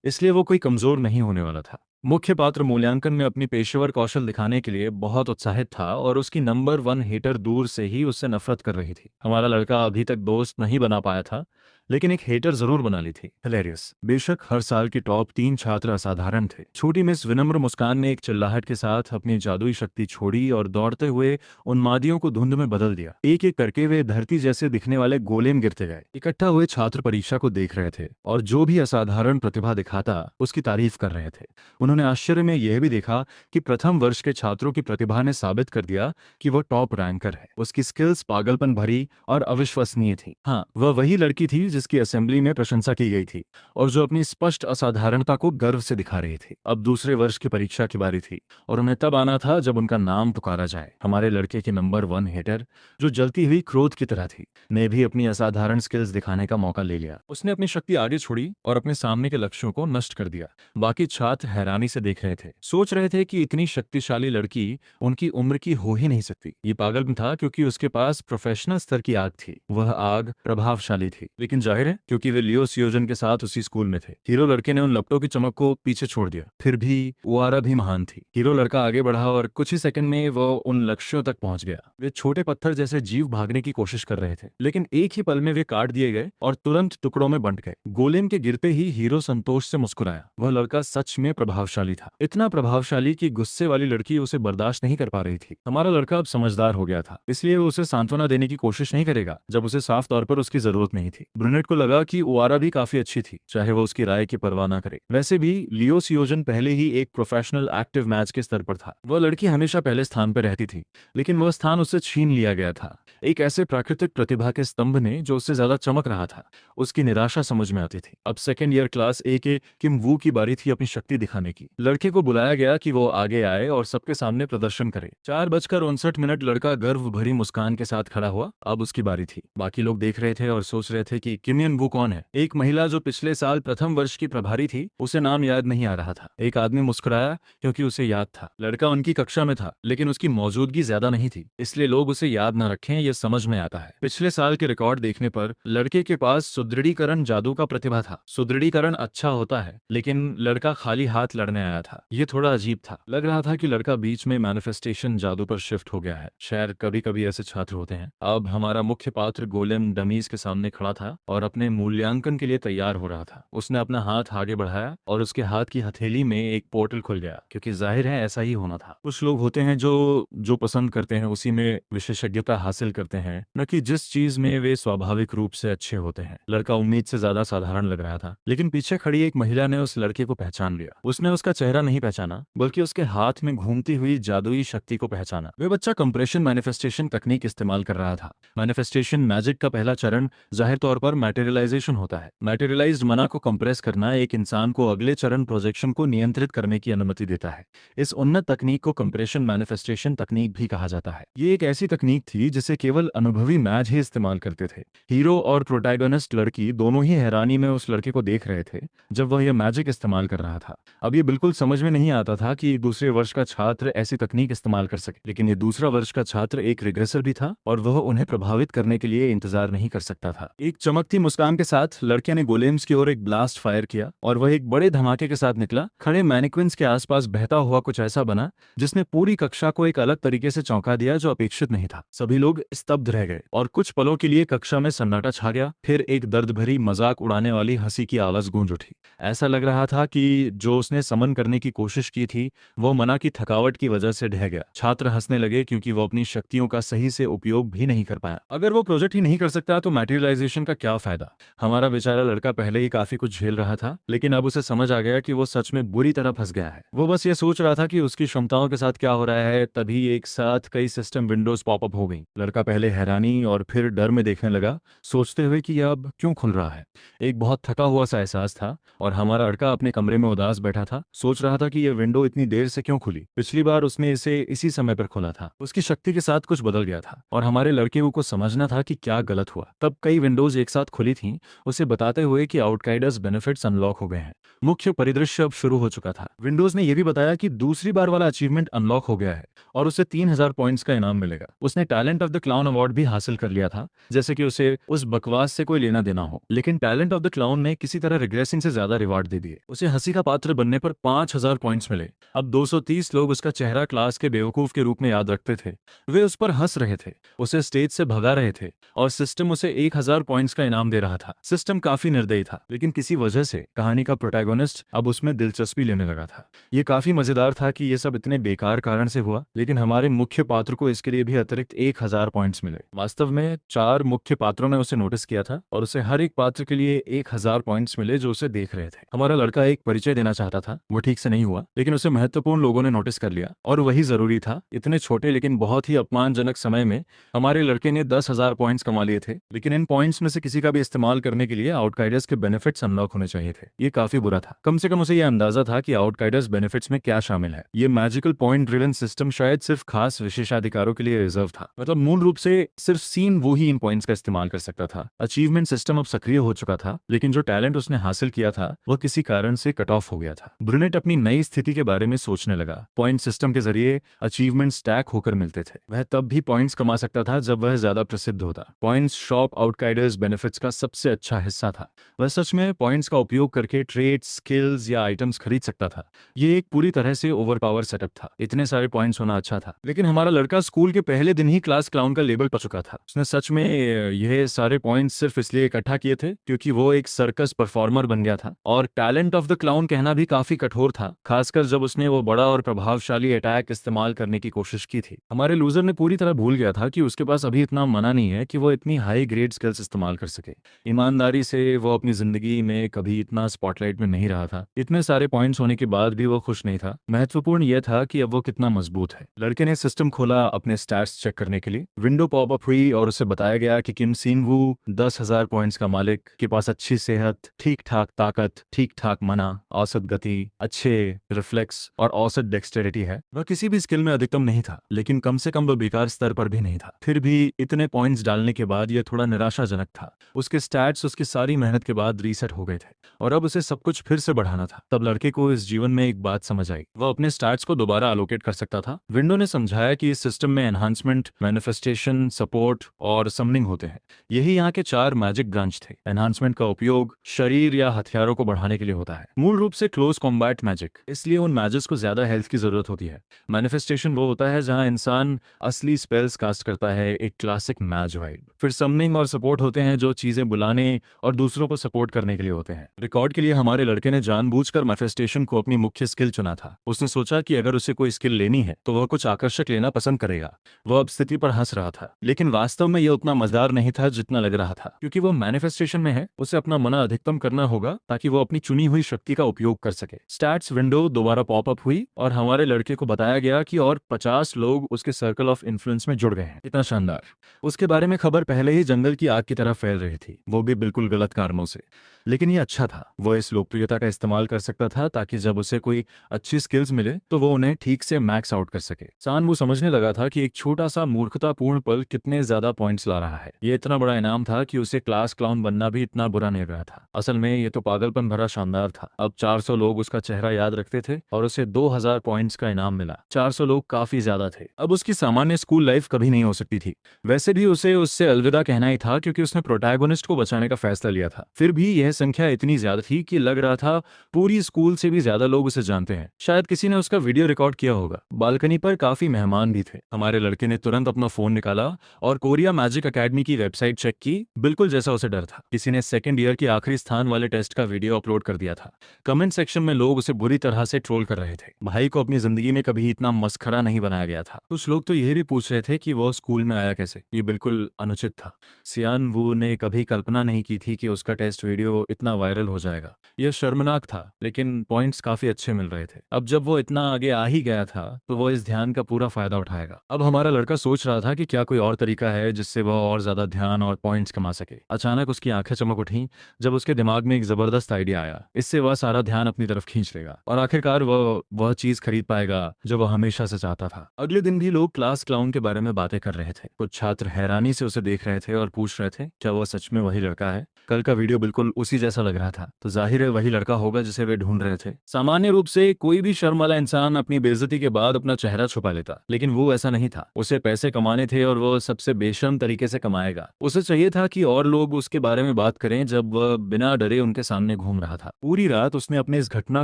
इसलिए वो कोई कमजोर नहीं होने वाला था। मुख्य पात्र मूल्यांकन में अपनी पेशेवर कौशल दिखाने के लिए बहुत उत्साहित था और उसकी नंबर 1 हेटर दूर से ही उससे नफरत कर रही थी। हमारा लड़का अभी तक दोस्त नहीं बना पाया था, लेकिन एक हेटर जरूर बना ली थी। हिलेरियस। बेशक हर साल के टॉप 3 छात्र असाधारण थे। छोटी मिस विनम्र मुस्कान ने एक चिल्लाहट के साथ अपनी जादुई शक्ति छोड़ी और दौड़ते हुए उन्मादियों को धुंध में बदल दिया। एक एक करके वे धरती जैसे दिखने वाले गोलेम गिरते गए। इकट्ठा हुए छात्र परीक्षा को देख रहे थे और जो भी असाधारण प्रतिभा दिखाता उसकी तारीफ कर रहे थे। उन्होंने आश्चर्य में यह भी देखा कि प्रथम वर्ष के छात्रों की प्रतिभा ने साबित कर दिया कि वह टॉप रैंकर है। उसकी स्किल्स पागलपन भरी और अविश्वसनीय थी। हाँ, वह वही लड़की थी जिसकी असेंबली में प्रशंसा की गई थी और जो अपनी स्पष्ट असाधारणता को गर्व से दिखा रही थी। अब दूसरे वर्ष की परीक्षा की बारी थी और उन्हें तब आना था जब उनका नाम पुकारा जाए। हमारे लड़के के नंबर 1 हेटर, जो जलती हुई क्रोध की तरह थी, ने भी अपनी असाधारण स्किल्स दिखाने का मौका ले लिया। उसने अपनी शक्ति आगे छोड़ी और अपने सामने के लक्ष्यों को नष्ट कर दिया। बाकी छात्र हैरानी से देख रहे थे, सोच रहे थे कि इतनी शक्तिशाली लड़की उनकी उम्र की हो ही नहीं सकती। ये पागलपन था क्योंकि उसके पास प्रोफेशनल स्तर की आग थी। वह आग प्रभावशाली थी, लेकिन जाहिर है क्योंकि वे लियो सियोजन के साथ उसी स्कूल में थे। हीरो लड़के ने उन लपटों की चमक को पीछे छोड़ दिया। फिर भी ओआरा भी महान थी। हीरो लड़का आगे बढ़ा और कुछ ही सेकंड में वो उन लक्ष्यों तक पहुंच गया। वे छोटे पत्थर जैसे जीव भागने की कोशिश कर रहे थे, लेकिन एक ही पल में वे काट दिए गए और तुरंत टुकड़ों में बंट गए। गोलेम के गिरते ही हीरो संतोष से मुस्कुराया। वह लड़का सच में प्रभावशाली था, इतना प्रभावशाली कि गुस्से वाली लड़की उसे बर्दाश्त नहीं कर पा रही थी। हमारा लड़का अब समझदार हो गया था, इसलिए वो उसे सांत्वना देने की कोशिश नहीं करेगा जब उसे साफ तौर पर उसकी जरूरत नहीं थी। ब्रुनेट को लगा कि ओआरा भी काफी अच्छी थी, चाहे वो उसकी राय की परवाह ना करे। वैसे भी लियो सियोजन पहले ही एक प्रोफेशनल एक्टिव मैच के स्तर पर था। वह लड़की हमेशा पहले स्थान पर रहती थी, लेकिन वह स्थान उससे छीन लिया गया था एक ऐसे प्राकृतिक प्रतिभा के स्तंभ ने जो उससे ज्यादा चमक रहा था। उसकी निराशा समझ में आती थी। अब सेकेंड ईयर क्लास ए के किम वू की बारी थी अपनी शक्ति दिखाने की। लड़के को बुलाया गया कि वो आगे आए और सबके सामने प्रदर्शन करे। 4:59 लड़का गर्व भरी मुस्कान के साथ खड़ा हुआ। अब उसकी बारी थी। बाकी लोग देख रहे थे और सोच रहे थे कि किमियन वू कौन है। एक महिला जो पिछले साल प्रथम वर्ष की प्रभारी थी, उसे नाम याद नहीं आ रहा था। एक आदमी मुस्कुराया क्योंकि उसे याद था। लड़का उनकी कक्षा में था, लेकिन उसकी मौजूदगी ज्यादा नहीं थी, इसलिए लोग उसे याद न रखें ये समझ में आता है। पिछले साल के रिकॉर्ड देखने पर लड़के के पास सुदृढ़ीकरण जादू का प्रतिभा था। सुदृढ़ीकरण अच्छा होता है, लेकिन लड़का खाली हाथ लड़ने आया था। ये थोड़ा अजीब था। लग रहा था कि लड़का बीच में मैनिफेस्टेशन जादू पर शिफ्ट हो गया है। शायद कभी कभी ऐसे छात्र होते हैं। अब हमारा मुख्य पात्र गोलेम डमीज के सामने खड़ा था और अपने मूल्यांकन के लिए तैयार हो रहा था। उसने अपना हाथ आगे बढ़ाया और उसके हाथ की हथेली में एक पोर्टल खुल गया, क्योंकि जाहिर है ऐसा ही होना था। कुछ लोग होते हैं जो पसंद करते हैं उसी में विशेषज्ञता हासिल करते हैं, न कि जिस चीज में वे स्वाभाविक रूप से अच्छे होते हैं। लड़का उम्मीद से ज्यादा साधारण लग रहा था, लेकिन पीछे खड़ी एक महिला ने उस लड़के को पहचान लिया। उसने उसका चेहरा नहीं पहचाना, बल्कि उसके हाथ में घूमती हुई जादुई शक्ति को पहचाना। वे बच्चा कंप्रेशन मैनिफेस्टेशन तकनीक इस्तेमाल कर रहा था। मैनिफेस्टेशन मैजिक का पहला चरण जाहिर तौर पर मैटेरियलाइजेशन होता है। मैटेरियलाइज्ड मना को कंप्रेस करना एक इंसान को अगले चरण प्रोजेक्शन को नियंत्रित करने की अनुमति देता है। इस उन्नत तकनीक को कंप्रेशन मैनिफेस्टेशन तकनीक भी कहा जाता है। ये एक ऐसी तकनीक थी जिसे केवल अनुभवी मैच ही इस्तेमाल करते थे। हीरो और प्रोटैगनिस्ट लड़की दोनों ही हैरानी में उस लड़के को देख रहे थे जब वह यह मैजिक इस्तेमाल कर रहा था। अब ये बिल्कुल समझ में नहीं आता था कि दूसरे वर्ष का छात्र ऐसी तकनीक इस्तेमाल कर सके, लेकिन ये दूसरा वर्ष का छात्र एक रिग्रेसर भी था और वह उन्हें प्रभावित करने के लिए इंतजार नहीं कर सकता था। एक चमकती मुस्कान के साथ लड़के ने गोलेम्स की ओर एक ब्लास्ट फायर किया और वह एक बड़े धमाके के साथ निकला। खड़े मैनिक्विन्स के आसपास बहता हुआ कुछ ऐसा बना जिसने पूरी कक्षा को एक अलग तरीके से चौंका दिया जो अपेक्षित नहीं था। सभी लोग स्तब्ध रह गए और कुछ पलों के लिए कक्षा में सन्नाटा छा गया। फिर एक दर्द भरी मजाक उड़ाने वाली हंसी की आवाज गूंज उठी। ऐसा लग रहा था कि जो उसने समन करने की कोशिश की थी वो मना की थकावट की वजह से ढह गया। छात्र हंसने लगे क्योंकि वो अपनी शक्तियों का सही से उपयोग भी नहीं कर पाया। अगर वो प्रोजेक्ट ही नहीं कर सकता तो मैटेरियलाइजेशन का क्या फायदा। हमारा बेचारा लड़का पहले ही काफी कुछ झेल रहा था, लेकिन अब उसे समझ आ गया कि वो सच में बुरी तरह फंस गया है। वो बस ये सोच रहा था कि उसकी क्षमताओं के साथ क्या हो रहा है। तभी एक साथ कई सिस्टम विंडोज पॉपअप हो गई। लड़का पहले हैरानी और फिर डर में देखने लगा, सोचते हुए कि यह अब क्यों खुल रहा है। एक बहुत थका हुआ सा एहसास था और हमारा लड़का अपने कमरे में उदास बैठा था, सोच रहा था कि यह विंडो इतनी देर से क्यों खुली। पिछली बार उसने इसे इसी समय पर खोला था। उसकी शक्ति के साथ कुछ बदल गया था और हमारे लड़के को समझना था कि क्या गलत हुआ। तब कई विंडोज एक साथ खुली थीं, उसे बताते हुए कि आउटसाइडर्स बेनिफिट्स अनलॉक हो गए हैं। मुख्य परिदृश्य अब शुरू हो चुका था। विंडोज ने यह भी बताया कि दूसरी बार वाला अचीवमेंट अनलॉक हो गया है और उसे 3000 पॉइंट्स का इनाम मिलेगा। उसने talent of the clown award भी हासिल कर लिया था, जैसे कि उसे उस बकवास से कोई लेना देना हो। लेकिन टैलेंट ऑफ द क्लाउन ने किसी तरह रिग्रेसिंग से ज्यादा रिवार्ड दे दिए। उसे हंसी का पात्र बनने पर 5000 पॉइंट्स मिले। अब 230 लोग उसका चेहरा क्लास के बेवकूफ के रूप में याद रखते थे। वे उस पर हंस रहे थे, उसे स्टेज से भगा रहे थे और सिस्टम उसे 1000 पॉइंट्स का इनाम दे रहा था। सिस्टम काफी निर्दयी था, लेकिन किसी वजह से कहानी का प्रोटैगनिस्ट अब उसमें दिलचस्पी लेने लगा था। ये काफी मजेदार था कि यह सब इतने बेकार कारण से हुआ, लेकिन हमारे मुख्य पात्र को इसके लिए भी अतिरिक्त 1000 पॉइंट्स मिले। वास्तव में 4 मुख्य पात्रों ने उसे नोटिस किया था और उसे हर एक पात्र के लिए 1000 पॉइंट्स मिले जो उसे देख रहे थे। हमारा लड़का एक परिचय देना चाहता था, वो ठीक से नहीं हुआ, लेकिन उसे महत्वपूर्ण लोगों ने नोटिस कर लिया और वही जरूरी था। इतने छोटे लेकिन बहुत ही अपमानजनक समय में हमारे लड़के ने 10,000 पॉइंट्स कमा लिए थे, लेकिन इन पॉइंट्स में से किसी का भी इस्तेमाल करने के लिए आउटसाइडर्स के बेनिफिट्स अनलॉक होने चाहिए थे। ये काफी बुरा था। कम से कम उसे यह अंदाजा था कि आउटसाइडर्स बेनिफिट्स में क्या शामिल है। ये मैजिकल पॉइंट ड्रिवन सिस्टम शायद सिर्फ खास विशेषाधिकारों के लिए रिजर्व था। मतलब मूल रूप से सिर्फ सीन वो ही इन पॉइंट्स का इस्तेमाल कर सकता था। अचीवमेंट सिस्टम अब सक्रिय हो चुका था, लेकिन जो टैलेंट उसने हासिल किया था वह किसी कारण से कट ऑफ हो गया था। ब्रुनेट अपनी नई स्थिति के बारे में सोचने लगा। पॉइंट सिस्टम के जरिए अचीवमेंट स्टैक होकर मिलते थे। वह तब भी पॉइंट्स कमा सकता था जब वह ज्यादा प्रसिद्ध होता। पॉइंट्स शॉप आउटसाइडर्स बेनिफिट्स का सबसे अच्छा हिस्सा था। वह सच में पॉइंट्स का उपयोग करके ट्रेड्स, स्किल्स या आइटम्स खरीद सकता था। ये एक पूरी तरह से ओवरपावर सेटअप था। इतने सारे पॉइंट्स होना अच्छा था, लेकिन हमारा लड़का स्कूल के पहले दिन ही क्लास क्लाउन का लेबल पा चुका था। उसने सच में यह सारे पॉइंट्स सिर्फ इसलिए इकट्ठा किए थे क्योंकि वो एक सर्कस परफॉर्मर बन गया था। और टैलेंट ऑफ द क्लाउन कहना भी काफी कठोर था, खासकर जब उसने वो बड़ा और प्रभावशाली अटैक इस्तेमाल करने की कोशिश की थी। हमारे लूजर ने पूरी तरह भूल गया था कि उसके पास अभी इतना मना नहीं है कि वो इतनी हाई ग्रेड स्किल्स इस्तेमाल कर सके। ईमानदारी से वो अपनी जिंदगी में कभी इतना स्पॉटलाइट में नहीं रहा था। इतने सारे पॉइंट्स होने के बाद भी वो खुश नहीं था। महत्वपूर्ण यह था कि अब वो कितना मजबूत है। लड़के ने सिस्टम खोला अपने स्टैट्स चेक करने के लिए। विंडो पॉपअप हुई और उसे बताया गया कि किम सिन वू 10,000 पॉइंट्स का मालिक, के पास अच्छी सेहत, ठीक ठाक ताकत, ठीक ठाक मना, औसत गति, अच्छे रिफ्लेक्स और औसत डेक्सटेरिटी है। वह किसी भी स्किल में अधिकतम नहीं था, लेकिन कम से कम वह बेकार स्तर पर भी नहीं था। फिर भी इतने पॉइंट्स डालने के बाद यह थोड़ा निराशाजनक था। उसके स्टैट्स उसकी सारी मेहनत के बाद रीसेट हो गए थे और अब उसे सब कुछ फिर से बढ़ाना था। तब लड़के को इस जीवन में एक बात समझ आई, वह अपने स्टैट्स को दोबारा अलोकेट कर सकता था। विंडो ने समझाया कि इस सिस्टम में एनहांसमेंट, मैनिफेस्टेशन, सपोर्ट और समनिंग होते हैं। यही यहाँ के 4 मैजिक ब्रांच थे। एनहांसमेंट का उपयोग शरीर या हथियारों को बढ़ाने के लिए होता है, मूल रूप से क्लोज कॉम्बैट मैजिक, इसलिए उन मैजिक्स को ज्यादा हेल्थ की जरूरत होती है। मैनिफेस्टेशन वो होता है जहां इंसान असली स्पेल्स कास्ट करता है, एक क्लासिक मैज वाइब। फिर समनिंग और सपोर्ट होते हैं जो चीजें बुलाने और दूसरों को सपोर्ट करने के लिए होते हैं। रिकॉर्ड के लिए हमारे लड़के ने जानबूझकर मैनिफेस्टेशन को अपनी मुख्य स्किल चुना था। उसने सोचा कि अगर उसे कोई स्किल लेनी है तो वह कुछ आकर्षक लेना पसंद करेगा। वह अब स्थिति पर हंस रहा था, लेकिन वास्तव में यह उतना मजेदार नहीं था जितना लग रहा था। क्योंकि वह मैनिफेस्टेशन में है, उसे अपना मना अधिकतम करना होगा ताकि वो अपनी चुनी हुई शक्ति का उपयोग कर सके। स्टैट्स विंडो दोबारा पॉपअप हुई और हमारे लड़के को बताया गया कि और 50 लोग उसके सर्कल ऑफ इन्फ्लुएंस में जुड़ गए हैं। इतना शानदार। उसके बारे में खबर पहले ही जंगल की आग की तरह फैल रही रही थी, वो भी बिल्कुल गलत कारणों से। लेकिन ये अच्छा था, वो इस लोकप्रियता का इस्तेमाल कर सकता था ताकि जब उसे कोई अच्छी स्किल्स मिले तो वो उन्हें ठीक से मैक्स आउट कर सके। सान वो समझने लगा था कि एक छोटा सा मूर्खतापूर्ण पल कितने ज्यादा पॉइंट्स ला रहा है। ये इतना बड़ा इनाम था कि उसे क्लास क्लाउन बनना भी इतना बुरा नहीं रहा था। असल में ये तो पागलपन भरा शानदार था। अब 400 लोग उसका चेहरा याद रखते थे और उसे 2000 पॉइंट्स का इनाम मिला। 400 लोग काफी ज्यादा थे। अब उसकी सामान्य स्कूल लाइफ कभी नहीं हो सकती थी। वैसे भी उसे उससे अलविदा कहना ही था क्योंकि उसने प्रोटैगोनिस्ट को बचाने का फैसला लिया था। फिर भी यह संख्या इतनी ज्यादा थी कि लग रहा था पूरी स्कूल से भी ज्यादा लोग उसे जानते हैं। शायद किसी ने उसका वीडियो रिकॉर्ड किया होगा। बालकनी पर काफी मेहमान भी थे। हमारे लड़के ने तुरंत अपना फोन निकाला और कोरिया मैजिक एकेडमी की वेबसाइट चेक की, बिल्कुल जैसा उसे डर था। किसी ने सेकंड ईयर के आखिरी स्थान वाले टेस्ट का वीडियो अपलोड कर दिया था। कमेंट सेक्शन में लोग उसे बुरी तरह से ट्रोल कर रहे थे। भाई को अपनी जिंदगी में कभी इतना मस्खरा नहीं बनाया गया था। कुछ लोग तो यह भी पूछ रहे थे कि वो स्कूल में आया कैसे। ये बिल्कुल अनुचित था। सियान वू ने कभी कल्पना नहीं की थी कि उसका टेस्ट वीडियो इतना वायरल हो जाएगा। यह शर्मनाक था, लेकिन पॉइंट्स काफी अच्छे मिल रहे थे। अब जब वो इतना आगे आ ही गया था तो वो इस ध्यान का पूरा फायदा उठाएगा। अब हमारा लड़का सोच रहा था कि क्या कोई और तरीका है जिससे वह और ज्यादा ध्यान और पॉइंट्स कमा सके। अचानक उसकी आंखें चमक उठी जब उसके दिमाग में एक जबरदस्त आइडिया आया। इससे वह सारा ध्यान अपनी तरफ खींच लेगा और आखिरकार वह चीज खरीद पाएगा जो वह हमेशा से चाहता था। अगले दिन भी लोग क्लास क्लाउन के बारे में बातें कर रहे थे। कुछ छात्र हैरानी से उसे देख रहे थे और पूछ रहे थे क्या वह सच में वही लड़का है। कल का वीडियो बिल्कुल उसी जैसा लग रहा था, तो जाहिर है वही लड़का होगा जिसे वे ढूंढ रहे थे। सामान्य रूप से कोई भी शर्म वाला इंसान अपनी बेइज्जती के बाद अपना चेहरा छुपा लेता, लेकिन वो ऐसा नहीं था। उसे पैसे कमाने थे और वो सबसे बेशर्म तरीके से कमाएगा। उसे चाहिए था कि और लोग उसके बारे में बात करें जब वह बिना डरे उनके सामने घूम रहा था। पूरी रात उसने अपने इस घटना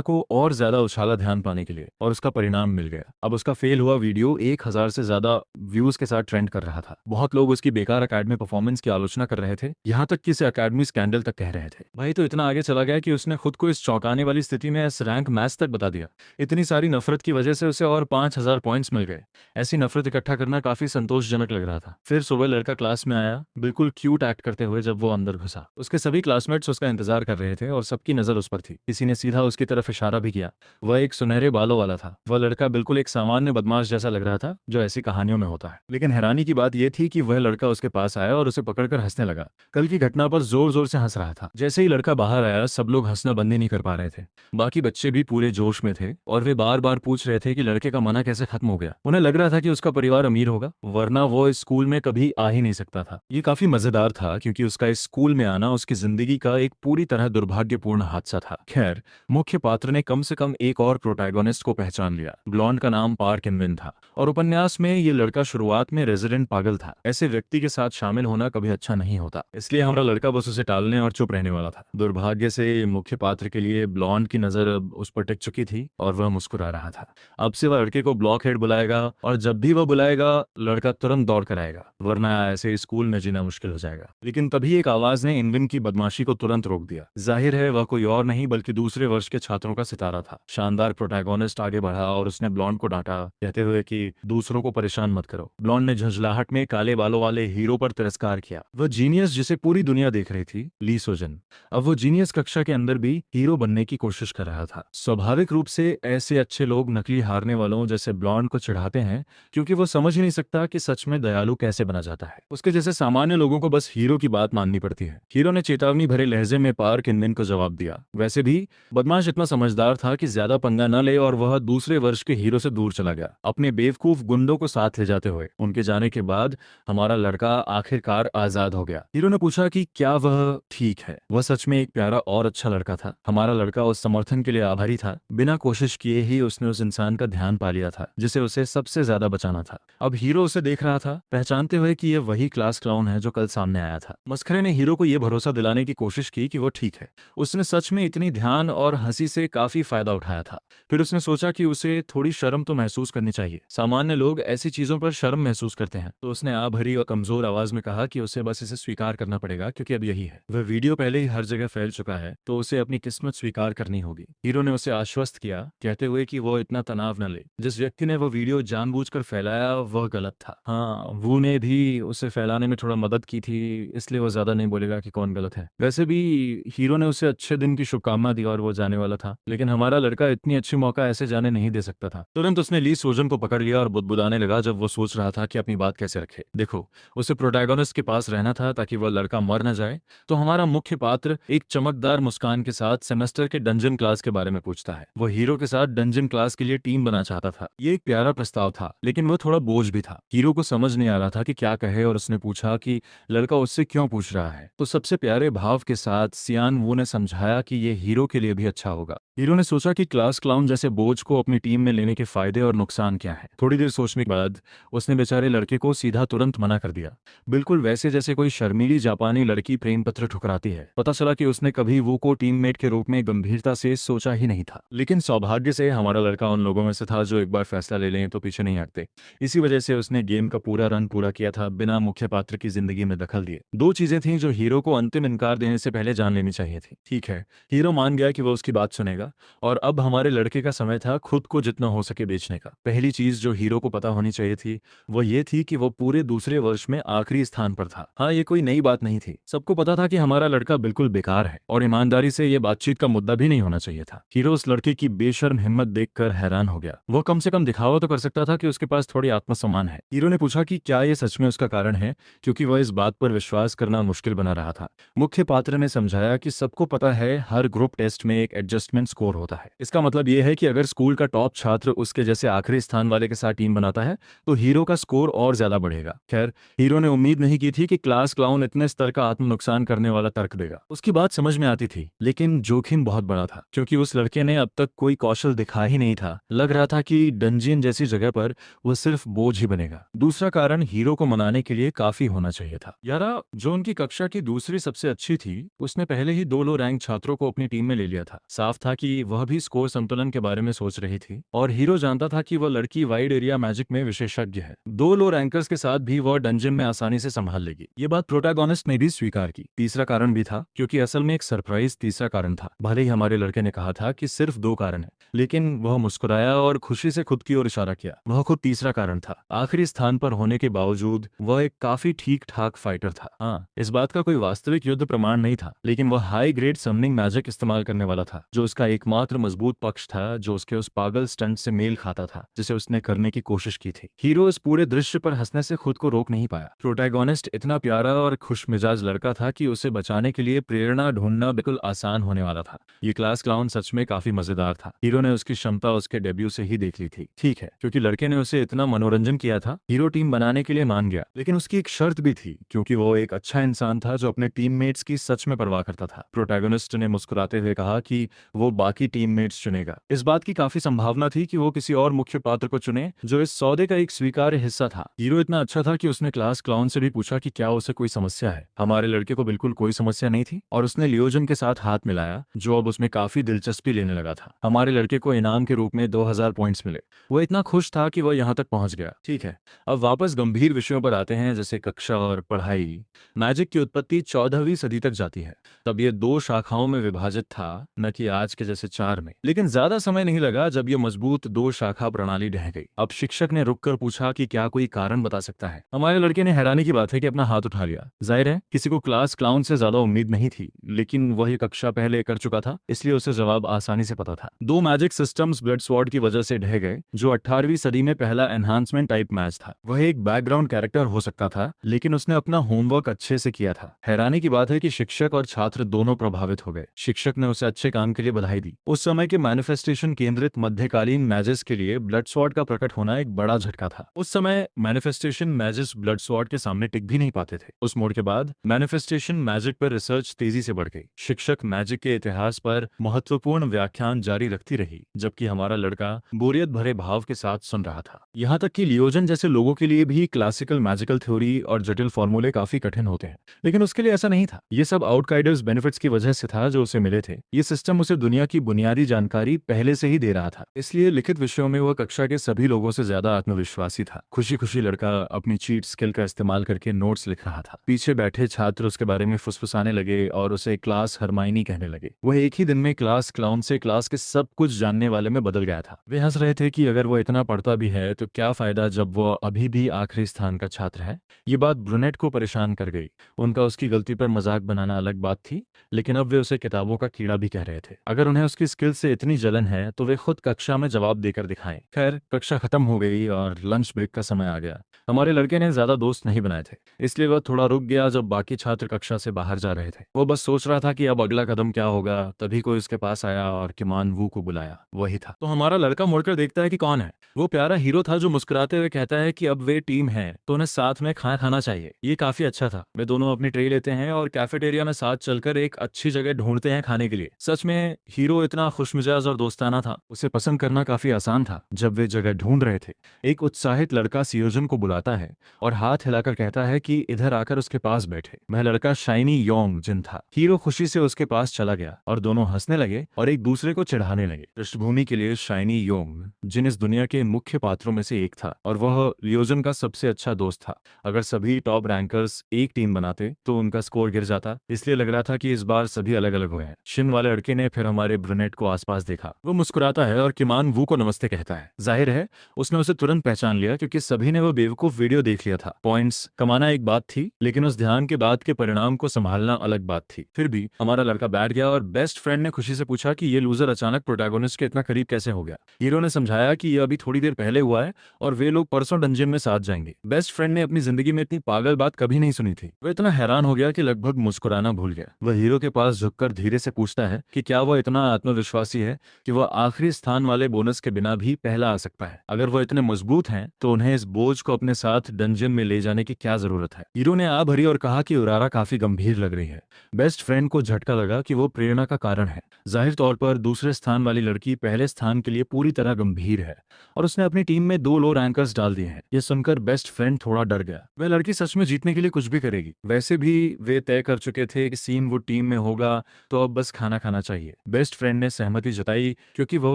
को और ज्यादा उछाला ध्यान पाने के लिए, और उसका परिणाम मिल गया। अब उसका फेल हुआ वीडियो 1000 से ज्यादा व्यूज के साथ ट्रेंड कर रहा था। बहुत लोग उसकी बेकार अकेडमी परफॉर्मेंस की आलोचना कर रहे थे, यहाँ तक कि इसे अकेडमी स्कैंडल तक कह रहे थे। भाई तो इतना आगे चला गया कि उसने खुद को इस चौंकाने वाली स्थिति में एस रैंक मैच तक बता दिया। इतनी सारी नफरत की वजह से उसे और 5000 पॉइंट्स मिल गए। ऐसी नफरत इकट्ठा करना काफी संतोषजनक लग रहा था। फिर सुबह लड़का क्लास में आया, बिल्कुल क्यूट एक्ट करते हुए। जब वो अंदर घुसा, उसके सभी क्लासमेट्स उसका इंतजार कर रहे थे और सबकी नजर उस पर थी। किसी ने सीधा उसकी तरफ इशारा भी किया। वह एक सुनहरे बालों वाला था। वह लड़का बिल्कुल एक सामान्य बदमाश जैसा लग रहा था जो ऐसी कहानियों में होता है। लेकिन हैरानी की बात यह थी कि वह लड़का उसके पास आया और उसे पकड़कर हंसने लगा। कल की घटना पर जोर जोर से हंस रहा था। जैसे ही लड़का बाहर आया, सब लोग हंसना बंद ही नहीं कर पा रहे थे। बाकी बच्चे भी पूरे जोश में थे और वे बार बार पूछ रहे थे कि लड़के का मना कैसे खत्म हो गया। उन्हें लग रहा था कि उसका परिवार अमीर होगा, वरना वो इस स्कूल में कभी आ ही नहीं सकता था। ये काफी मजेदार था क्योंकि उसका इस स्कूल में आना उसकी जिंदगी का एक पूरी तरह दुर्भाग्यपूर्ण हादसा था। खैर, मुख्य पात्र ने कम से कम एक और प्रोटैगोनिस्ट को पहचान लिया। ब्लॉन्ड का नाम पार्क इनविन था और उपन्यास में ये लड़का शुरुआत में रेजिडेंट पागल था। ऐसे व्यक्ति के साथ शामिल होना कभी अच्छा नहीं होता, इसलिए हमारा लड़का बस उसे टालने और चुप रहने वाला था। दुर्भाग्य से मुख्य पात्र के लिए ब्लॉन्ड की नजर अब उस पर टिक चुकी थी और वह मुस्कुरा रहा था। अब से वह लड़के को ब्लॉकहेड बुलाएगा और जब भी वह बुलाएगा लड़का तुरंत दौड़ कर आएगा, वरना ऐसे स्कूल में जीना मुश्किल हो जाएगा। लेकिन तभी एक आवाज ने इनविन की बदमाशी को तुरंत रोक दिया। जाहिर है वह कोई और नहीं बल्कि दूसरे वर्ष के छात्रों का सितारा था। शानदार प्रोटैगोनिस्ट आगे बढ़ा और उसने ब्लॉन्ड को डांटा, कहते हुए कि दूसरों को परेशान मत करो। ब्लॉन्ड ने झंझलाहट में काले बालों वाले हीरो पर तिरस्कार किया। वह जीनियस जिसे पूरी दुनिया देख रही थी, ली सोजन, अब वो जीनियस कक्षा के अंदर भी हीरो बनने की कोशिश कर रहा था। स्वाभाविक रूप से ऐसे अच्छे लोग नकली हारने वालों जैसे ब्लॉन्ड को चिढ़ाते हैं क्योंकि वो समझ ही नहीं सकता कि सच में दयालु कैसे बना जाता है। उसके जैसे सामान्य लोगों को बस हीरो की बात माननी पड़ती है। हीरो ने चेतावनी भरे लहजे में पार्क इनविन को जवाब दिया। वैसे भी बदमाश इतना समझदार था कि ज्यादा पंगा न ले और वह दूसरे वर्ष के हीरो से दूर चला गया, अपने बेवकूफ गुंडों को साथ ले जाते हुए। उनके जाने के बाद हमारा लड़का आखिरकार आजाद हो गया। हीरो ने पूछा कि क्या वह ठीक है। वह सच में एक प्यारा और अच्छा लड़का था। हमारा लड़का उस समर्थन के लिए आभारी था। बिना कोशिश किए ही उसने उस इंसान का ध्यान पा लिया था जिसे उसे सबसे ज्यादा बचाना था। अब हीरो उसे देख रहा था, पहचानते हुए कि यह वही क्लास क्लाउन है जो कल सामने आया था। मस्खरे ने हीरो को यह भरोसा दिलाने की कोशिश की कि वो ठीक है। उसने सच में इतनी ध्यान और हंसी से काफी फायदा उठाया था। फिर उसने सोचा कि उसे थोड़ी शर्म तो महसूस करनी चाहिए। सामान्य लोग ऐसी चीजों पर शर्म महसूस करते हैं, तो उसने आ भरी और कमजोर आवाज में कहा कि उसे बस इसे स्वीकार करना पड़ेगा क्योंकि अब यही है। है, वह वीडियो पहले ही हर जगह फैल चुका है, तो उसे अपनी किस्मत स्वीकार करनी होगी। हीरो ने उसे आश्वस्त किया, कहते हुए कि वो इतना तनाव न ले। जिस व्यक्ति ने वो वीडियो जानबूझकर फैलाया वह गलत था। हाँ, वो ने भी उसे फैलाने में थोड़ा मदद की थी, इसलिए वो ज्यादा नहीं बोलेगा कि कौन गलत है। वैसे भी हीरो ने उसे अच्छे दिन की शुभकामना दी और वो जाने वाला था, लेकिन हमारा लड़का इतनी अच्छी मौका ऐसे जाने नहीं दे सकता था। तुरंत उसने ली सोजन को पकड़ लिया और बुदबुदाने लगा जब वो सोच रहा था कि अपनी बात कैसे रखे। देखो, उसे प्रोटैगोनिस्ट के पास रहना था ताकि वह लड़का मर न जाए, तो हमारा मुख्य पात्र एक चमकदार मुस्कान के साथ सेमेस्टर के डंजन क्लास के बारे में पूछता है। वो हीरो के साथ डंजन क्लास के लिए टीम बना चाहता था। ये एक प्यारा प्रस्ताव था, लेकिन वह थोड़ा बोझ भी था। हीरो को समझ नहीं आ रहा था कि क्या कहे और उसने पूछा कि लड़का उससे क्यों पूछ रहा है। तो सबसे प्यारे भाव के साथ सियान वू ने समझाया कि ये हीरो के लिए भी अच्छा होगा। हीरो ने सोचा कि क्लास क्लाउन जैसे बोझ को अपनी टीम में लेने के फायदे और नुकसान क्या है। थोड़ी देर सोचने के बाद उसने बेचारे लड़के को सीधा तुरंत मना कर दिया, बिल्कुल वैसे जैसे कोई शर्मीली जापानी लड़की प्रेम पत्र ठुकराती है। पता चला कि उसने कभी वो को टीममेट के रूप में गंभीरता से सोचा ही नहीं था, लेकिन सौभाग्य से हमारा लड़का उन लोगों में से था जो एक बार फैसला ले लें तो पीछे नहीं हटते। इसी वजह से उसने गेम का पूरा रन पूरा किया था बिना मुख्य पात्र की जिंदगी में दखल दिए। दो चीजें थीं जो हीरो को अंतिम इनकार देने से पहले जान लेनी चाहिए थी। ठीक है, हीरो मान गया कि वो उसकी बात सुनेगा, और अब हमारे लड़के का समय था खुद को जितना हो सके बेचने का। पहली चीज जो हीरो को पता होनी चाहिए थी वो ये थी कि वो पूरे दूसरे वर्ष में आखिरी स्थान पर था। हाँ, ये कोई नई बात नहीं थी, सबको पता था कि हमारा लड़का बिल्कुल बेकार है, और ईमानदारी से ये बातचीत का मुद्दा भी नहीं होना चाहिए था। हीरो उस लड़के की बेशर्म हिम्मत देखकर हैरान हो गया। वो कम से कम दिखावा तो कर सकता था कि उसके पास थोड़ी आत्मसम्मान है। हीरो ने पूछा कि क्या ये सच में उसका कारण है, क्योंकि वह इस बात पर विश्वास करना मुश्किल बना रहा था। मुख्य पात्र ने समझाया कि सबको पता है हर ग्रुप टेस्ट में एक एडजस्टमेंट स्कोर होता है। इसका मतलब यह है कि अगर स्कूल का टॉप छात्र उसके जैसे आखिरी स्थान वाले के साथ टीम बनाता है तो हीरो का स्कोर और ज्यादा बढ़ेगा। खैर, हीरो ने उम्मीद नहीं की थी कि क्लास क्लाउन इतने स्तर का आत्म नुकसान करने वाला तर्क देगा। उसकी बात समझ में आती थी, लेकिन जोखिम बहुत बड़ा था, क्योंकि उस लड़के ने अब तक कोई कौशल दिखा ही नहीं था। लग रहा था कि डंजियन जैसी जगह पर वह सिर्फ बोझ ही बनेगा। दूसरा कारण हीरो को मनाने के लिए काफी होना चाहिए था। यारा, जो उनकी कक्षा की दूसरी सबसे अच्छी थी, उसने पहले ही 2 लो रैंक छात्रों को अपनी टीम में ले लिया था। साफ था कि वह भी स्कोर संतुलन के बारे में सोच रही थी, और हीरो जानता था कि वह लड़की वाइड एरिया मैजिक में विशेषज्ञ है। 2 लो रैंकर्स के साथ भी वह डंजन में आसानी से संभाल लेगी। ये बात प्रोटैगोनिस्ट ने भी स्वीकार की। तीसरा कारण भी था, क्योंकि असल में एक सरप्राइज तीसरा कारण था। भले ही हमारे लड़के ने कहा था कि सिर्फ 2 कारण है, लेकिन वह मुस्कुराया और खुशी से खुद की ओर इशारा किया। वह खुद तीसरा कारण था। आखिरी स्थान पर होने के बावजूद वह एक काफी ठीक ठाक फाइटर था। हाँ, इस बात का कोई वास्तविक युद्ध प्रमाण नहीं था, लेकिन वह हाई ग्रेड समनिंग मैजिक इस्तेमाल करने वाला था, जो उसका एकमात्र मजबूत पक्ष था, जो उसके उस पागल स्टंट से मेल खाता था जिसे उसने करने की कोशिश की थी। हीरो इस पूरे दृश्य पर हंसने से खुद को रोक नहीं पाया। प्रोटैगोनिस्ट इतना प्यारा और खुशमिजाज लड़का था कि उसे बचाने के लिए प्रेरणा ढूंढना बिल्कुल आसान होने वाला था। ये क्लास क्लाउन सच में काफी मजेदार था। हीरो ने उसकी क्षमता उसके डेब्यू से ही देख ली थी। ठीक है, क्योंकि लड़के ने उसे इतना मनोरंजन किया था, हीरो टीम बनाने के लिए मान गया, लेकिन उसकी एक शर्त भी थी, क्योंकि वो एक अच्छा इंसान था जो अपने टीममेट्स की सच में परवाह करता था। प्रोटैगोनिस्ट ने मुस्कुराते हुए कहा कि वो बाकी टीममेट्स चुनेगा। इस बात की काफी संभावना थी कि वो किसी और मुख्य पात्र को चुने जो इस सौदे का एक स्वीकार्य हिस्सा था। हीरो इतना अच्छा था कि उसने क्लास क्लाउन से भी पूछा कि क्या उसे कोई समस्या है। हमारे लड़के को बिल्कुल कोई समस्या नहीं थी, और उसने लियोजन के साथ हाथ मिलाया, जो अब उसमें काफी दिलचस्पी लेने लगा था। हमारे लड़के को इनाम के रूप में 2000 पॉइंट्स मिले। वो इतना खुश था कि वह यहाँ तक पहुंच गया। ठीक है, अब वापस गंभीर विषयों पर आते हैं, जैसे कक्षा और पढ़ाई। मैजिक की उत्पत्ति 14वीं सदी तक जाती है। तब ये 2 शाखाओं में विभाजित था, न कि आज के जैसे 4 में। लेकिन ज्यादा समय नहीं लगा जब ये मजबूत 2 शाखा प्रणाली ढह गई। अब शिक्षक ने रुककर पूछा कि क्या कोई कारण बता सकता है। हमारे लड़के ने हैरानी की बात है कि अपना हाथ उठा लिया। जाहिर है किसी को क्लास क्लाउन से ज्यादा उम्मीद नहीं थी, लेकिन वह कक्षा पहले कर चुका था, इसलिए उसे जवाब आसानी से पता था। 2 मैजिक सिस्टम्स ब्लड स्वॉर्ड की वजह से ढह गए, जो 18वीं सदी में पहला एनहांसमेंट टाइप मैच था। वह एक बैकग्राउंड कैरेक्टर हो सकता था, लेकिन उसने अपना होमवर्क अच्छे से किया था। हैरानी की बात है कि शिक्षक और छात्र दोनों प्रभावित हो गए। शिक्षक ने उसे अच्छे काम के लिए बधाई दी। उस समय के मैनिफेस्टेशन केंद्रित मध्यकालीन मैजेस के लिए ब्लड स्वॉर्ड का प्रकट होना एक बड़ा झटका था। उस समय मैनिफेस्टेशन मैजेस ब्लड स्वॉर्ड के सामने टिक भी नहीं पाते थे। उस मोड़ के बाद मैनिफेस्टेशन मैजिक पर रिसर्च तेजी से बढ़ गई। शिक्षक मैजिक के इतिहास पर महत्वपूर्ण व्याख्यान जारी रखती रही, जबकि हमारा लड़का बोरियत भरे भाव के साथ सुन रहा था। यहाँ तक कि लियोजन जैसे लोगों के लिए भी क्लासिकल मैजिकल थ्योरी और जटिल फॉर्मूले काफी कठिन होते हैं, लेकिन उसके लिए ऐसा नहीं था। ये सब आउटसाइडर्स बेनिफिट्स की वजह से था जो उसे मिले थे। ये सिस्टम उसे दुनिया की बुनियादी जानकारी पहले से ही दे रहा था, इसलिए लिखित विषयों में वह कक्षा के सभी लोगों से ज्यादा आत्मविश्वासी था। खुशी खुशी लड़का अपनी चीट स्किल का इस्तेमाल करके नोट्स लिख रहा था। पीछे बैठे छात्र उसके बारे में में फुसफुसाने लगे और उसे क्लास हरमाइनी कहने लगे। वह एक ही दिन में क्लास क्लाउन से क्लास के सब कुछ जानने वाले में बदल गया था। वे हंस रहे थे कि अगर वो इतना पढ़ता भी है तो क्या फायदा जब वो अभी भी आखिरी स्थान का छात्र है। ये बात ब्रुनेट को परेशान कर गई। उनका उसकी गलती पर मजाक बनाना अलग बात थी, लेकिन अब वे उसे किताबों का कीड़ा भी कह रहे थे। अगर उन्हें उसकी स्किल से इतनी जलन है तो वे खुद कक्षा में जवाब देकर दिखाएं। खैर, कक्षा खत्म हो गई और लंच ब्रेक का समय आ गया। हमारे लड़के ने ज्यादा दोस्त नहीं बनाए थे, इसलिए वह थोड़ा रुक गया जब बाकी छात्र कक्षा से बाहर जा रहे थे। वो बस सोच रहा था कि अब अगला कदम क्या होगा। तभी कोई उसके पास आया और किमान वू को बुलाया। वही था। तो हमारा लड़का मुड़कर देखता है कि कौन है। वो प्यारा हीरो था जो मुस्कुराते हुए कहता है कि अब वे टीम है तो उन्हें साथ में खाना खाना चाहिए। ये काफी अच्छा था। वे दोनों अपनी ट्रे लेते हैं और कैफेटेरिया में साथ चलकर एक अच्छी जगह ढूंढते हैं खाने के लिए। सच में हीरो इतना खुशमिजाज और दोस्ताना था, उसे पसंद करना काफी आसान था। जब वे जगह ढूंढ रहे थे, एक उत्साहित लड़का सियोजन को बुलाता है और हाथ हिलाकर कहता है कि इधर आकर उसके पास बैठे। वह लड़का शाइनी योंग जिन था। हीरो खुशी से उसके पास चला गया और दोनों हंसने लगे और एक दूसरे को चिढ़ाने लगे। पृष्ठभूमि के लिए शाइनी योंग जिन इस दुनिया के मुख्य पात्रों में से एक था और वह लियोजन का सबसे अच्छा दोस्त था। अगर सभी टॉप रैंकर्स एक टीम बनाते तो उनका स्कोर गिर जाता, इसलिए लग रहा था कि इस बार सभी अलग अलग हुए हैं। शिन वाले लड़के ने फिर हमारे ब्रुनेट को आसपास देखा। वो मुस्कुराता है और किमान वू को नमस्ते कहता है। जाहिर है उसने उसे तुरंत पहचान लिया क्योंकि सभी ने वो बेवकूफ वीडियो देख लिया था। पॉइंट्स कमाना एक बात थी, लेकिन उस ध्यान के बाद के परिणाम को संभालना अलग बात थी। फिर भी हमारा लड़का बैठ गया और बेस्ट फ्रेंड ने खुशी से पूछा कि ये लूजर अचानक प्रोटैगोनिस्ट के इतना करीब कैसे हो गया। हीरो ने समझाया कि ये अभी थोड़ी देर पहले हुआ है और वे लोग परसों डंजन में साथ जाएंगे। बेस्ट फ्रेंड ने अपनी जिंदगी में इतनी पागल बात कभी नहीं सुनी थी। वह इतना हैरान हो गया कि लगभग मुस्कुराना भूल गया। वह हीरो के पास झुककर धीरे से पूछता है कि क्या वह इतना आत्मविश्वासी है कि वह आखिरी स्थान वाले बोनस के बिना भी पहला आ सकता है। अगर वह इतने मजबूत हैं तो उन्हें इस बोझ को अपने साथ डंजन में ले जाने की क्या जरूरत है। हीरो ने आ भरी और कहा कि उरारा काफी गंभीर लग रही है। बेस्ट फ्रेंड को झटका लगा कि वो प्रेरणा का कारण है। जाहिर तौर पर दूसरे स्थान वाली लड़की पहले स्थान के लिए पूरी तरह गंभीर है और उसने अपनी टीम में 2 लो रैंकर्स डाल दिए हैं। यह सुनकर बेस्ट फ्रेंड थोड़ा डर गया। वह लड़की सच में जीतने के लिए कुछ भी करेगी। वैसे भी वे तय कर चुके थे कि सीन वो टीम में होगा, तो अब बस खाना खाना चाहिए। बेस्ट फ्रेंड ने सहमति जताई क्योंकि वो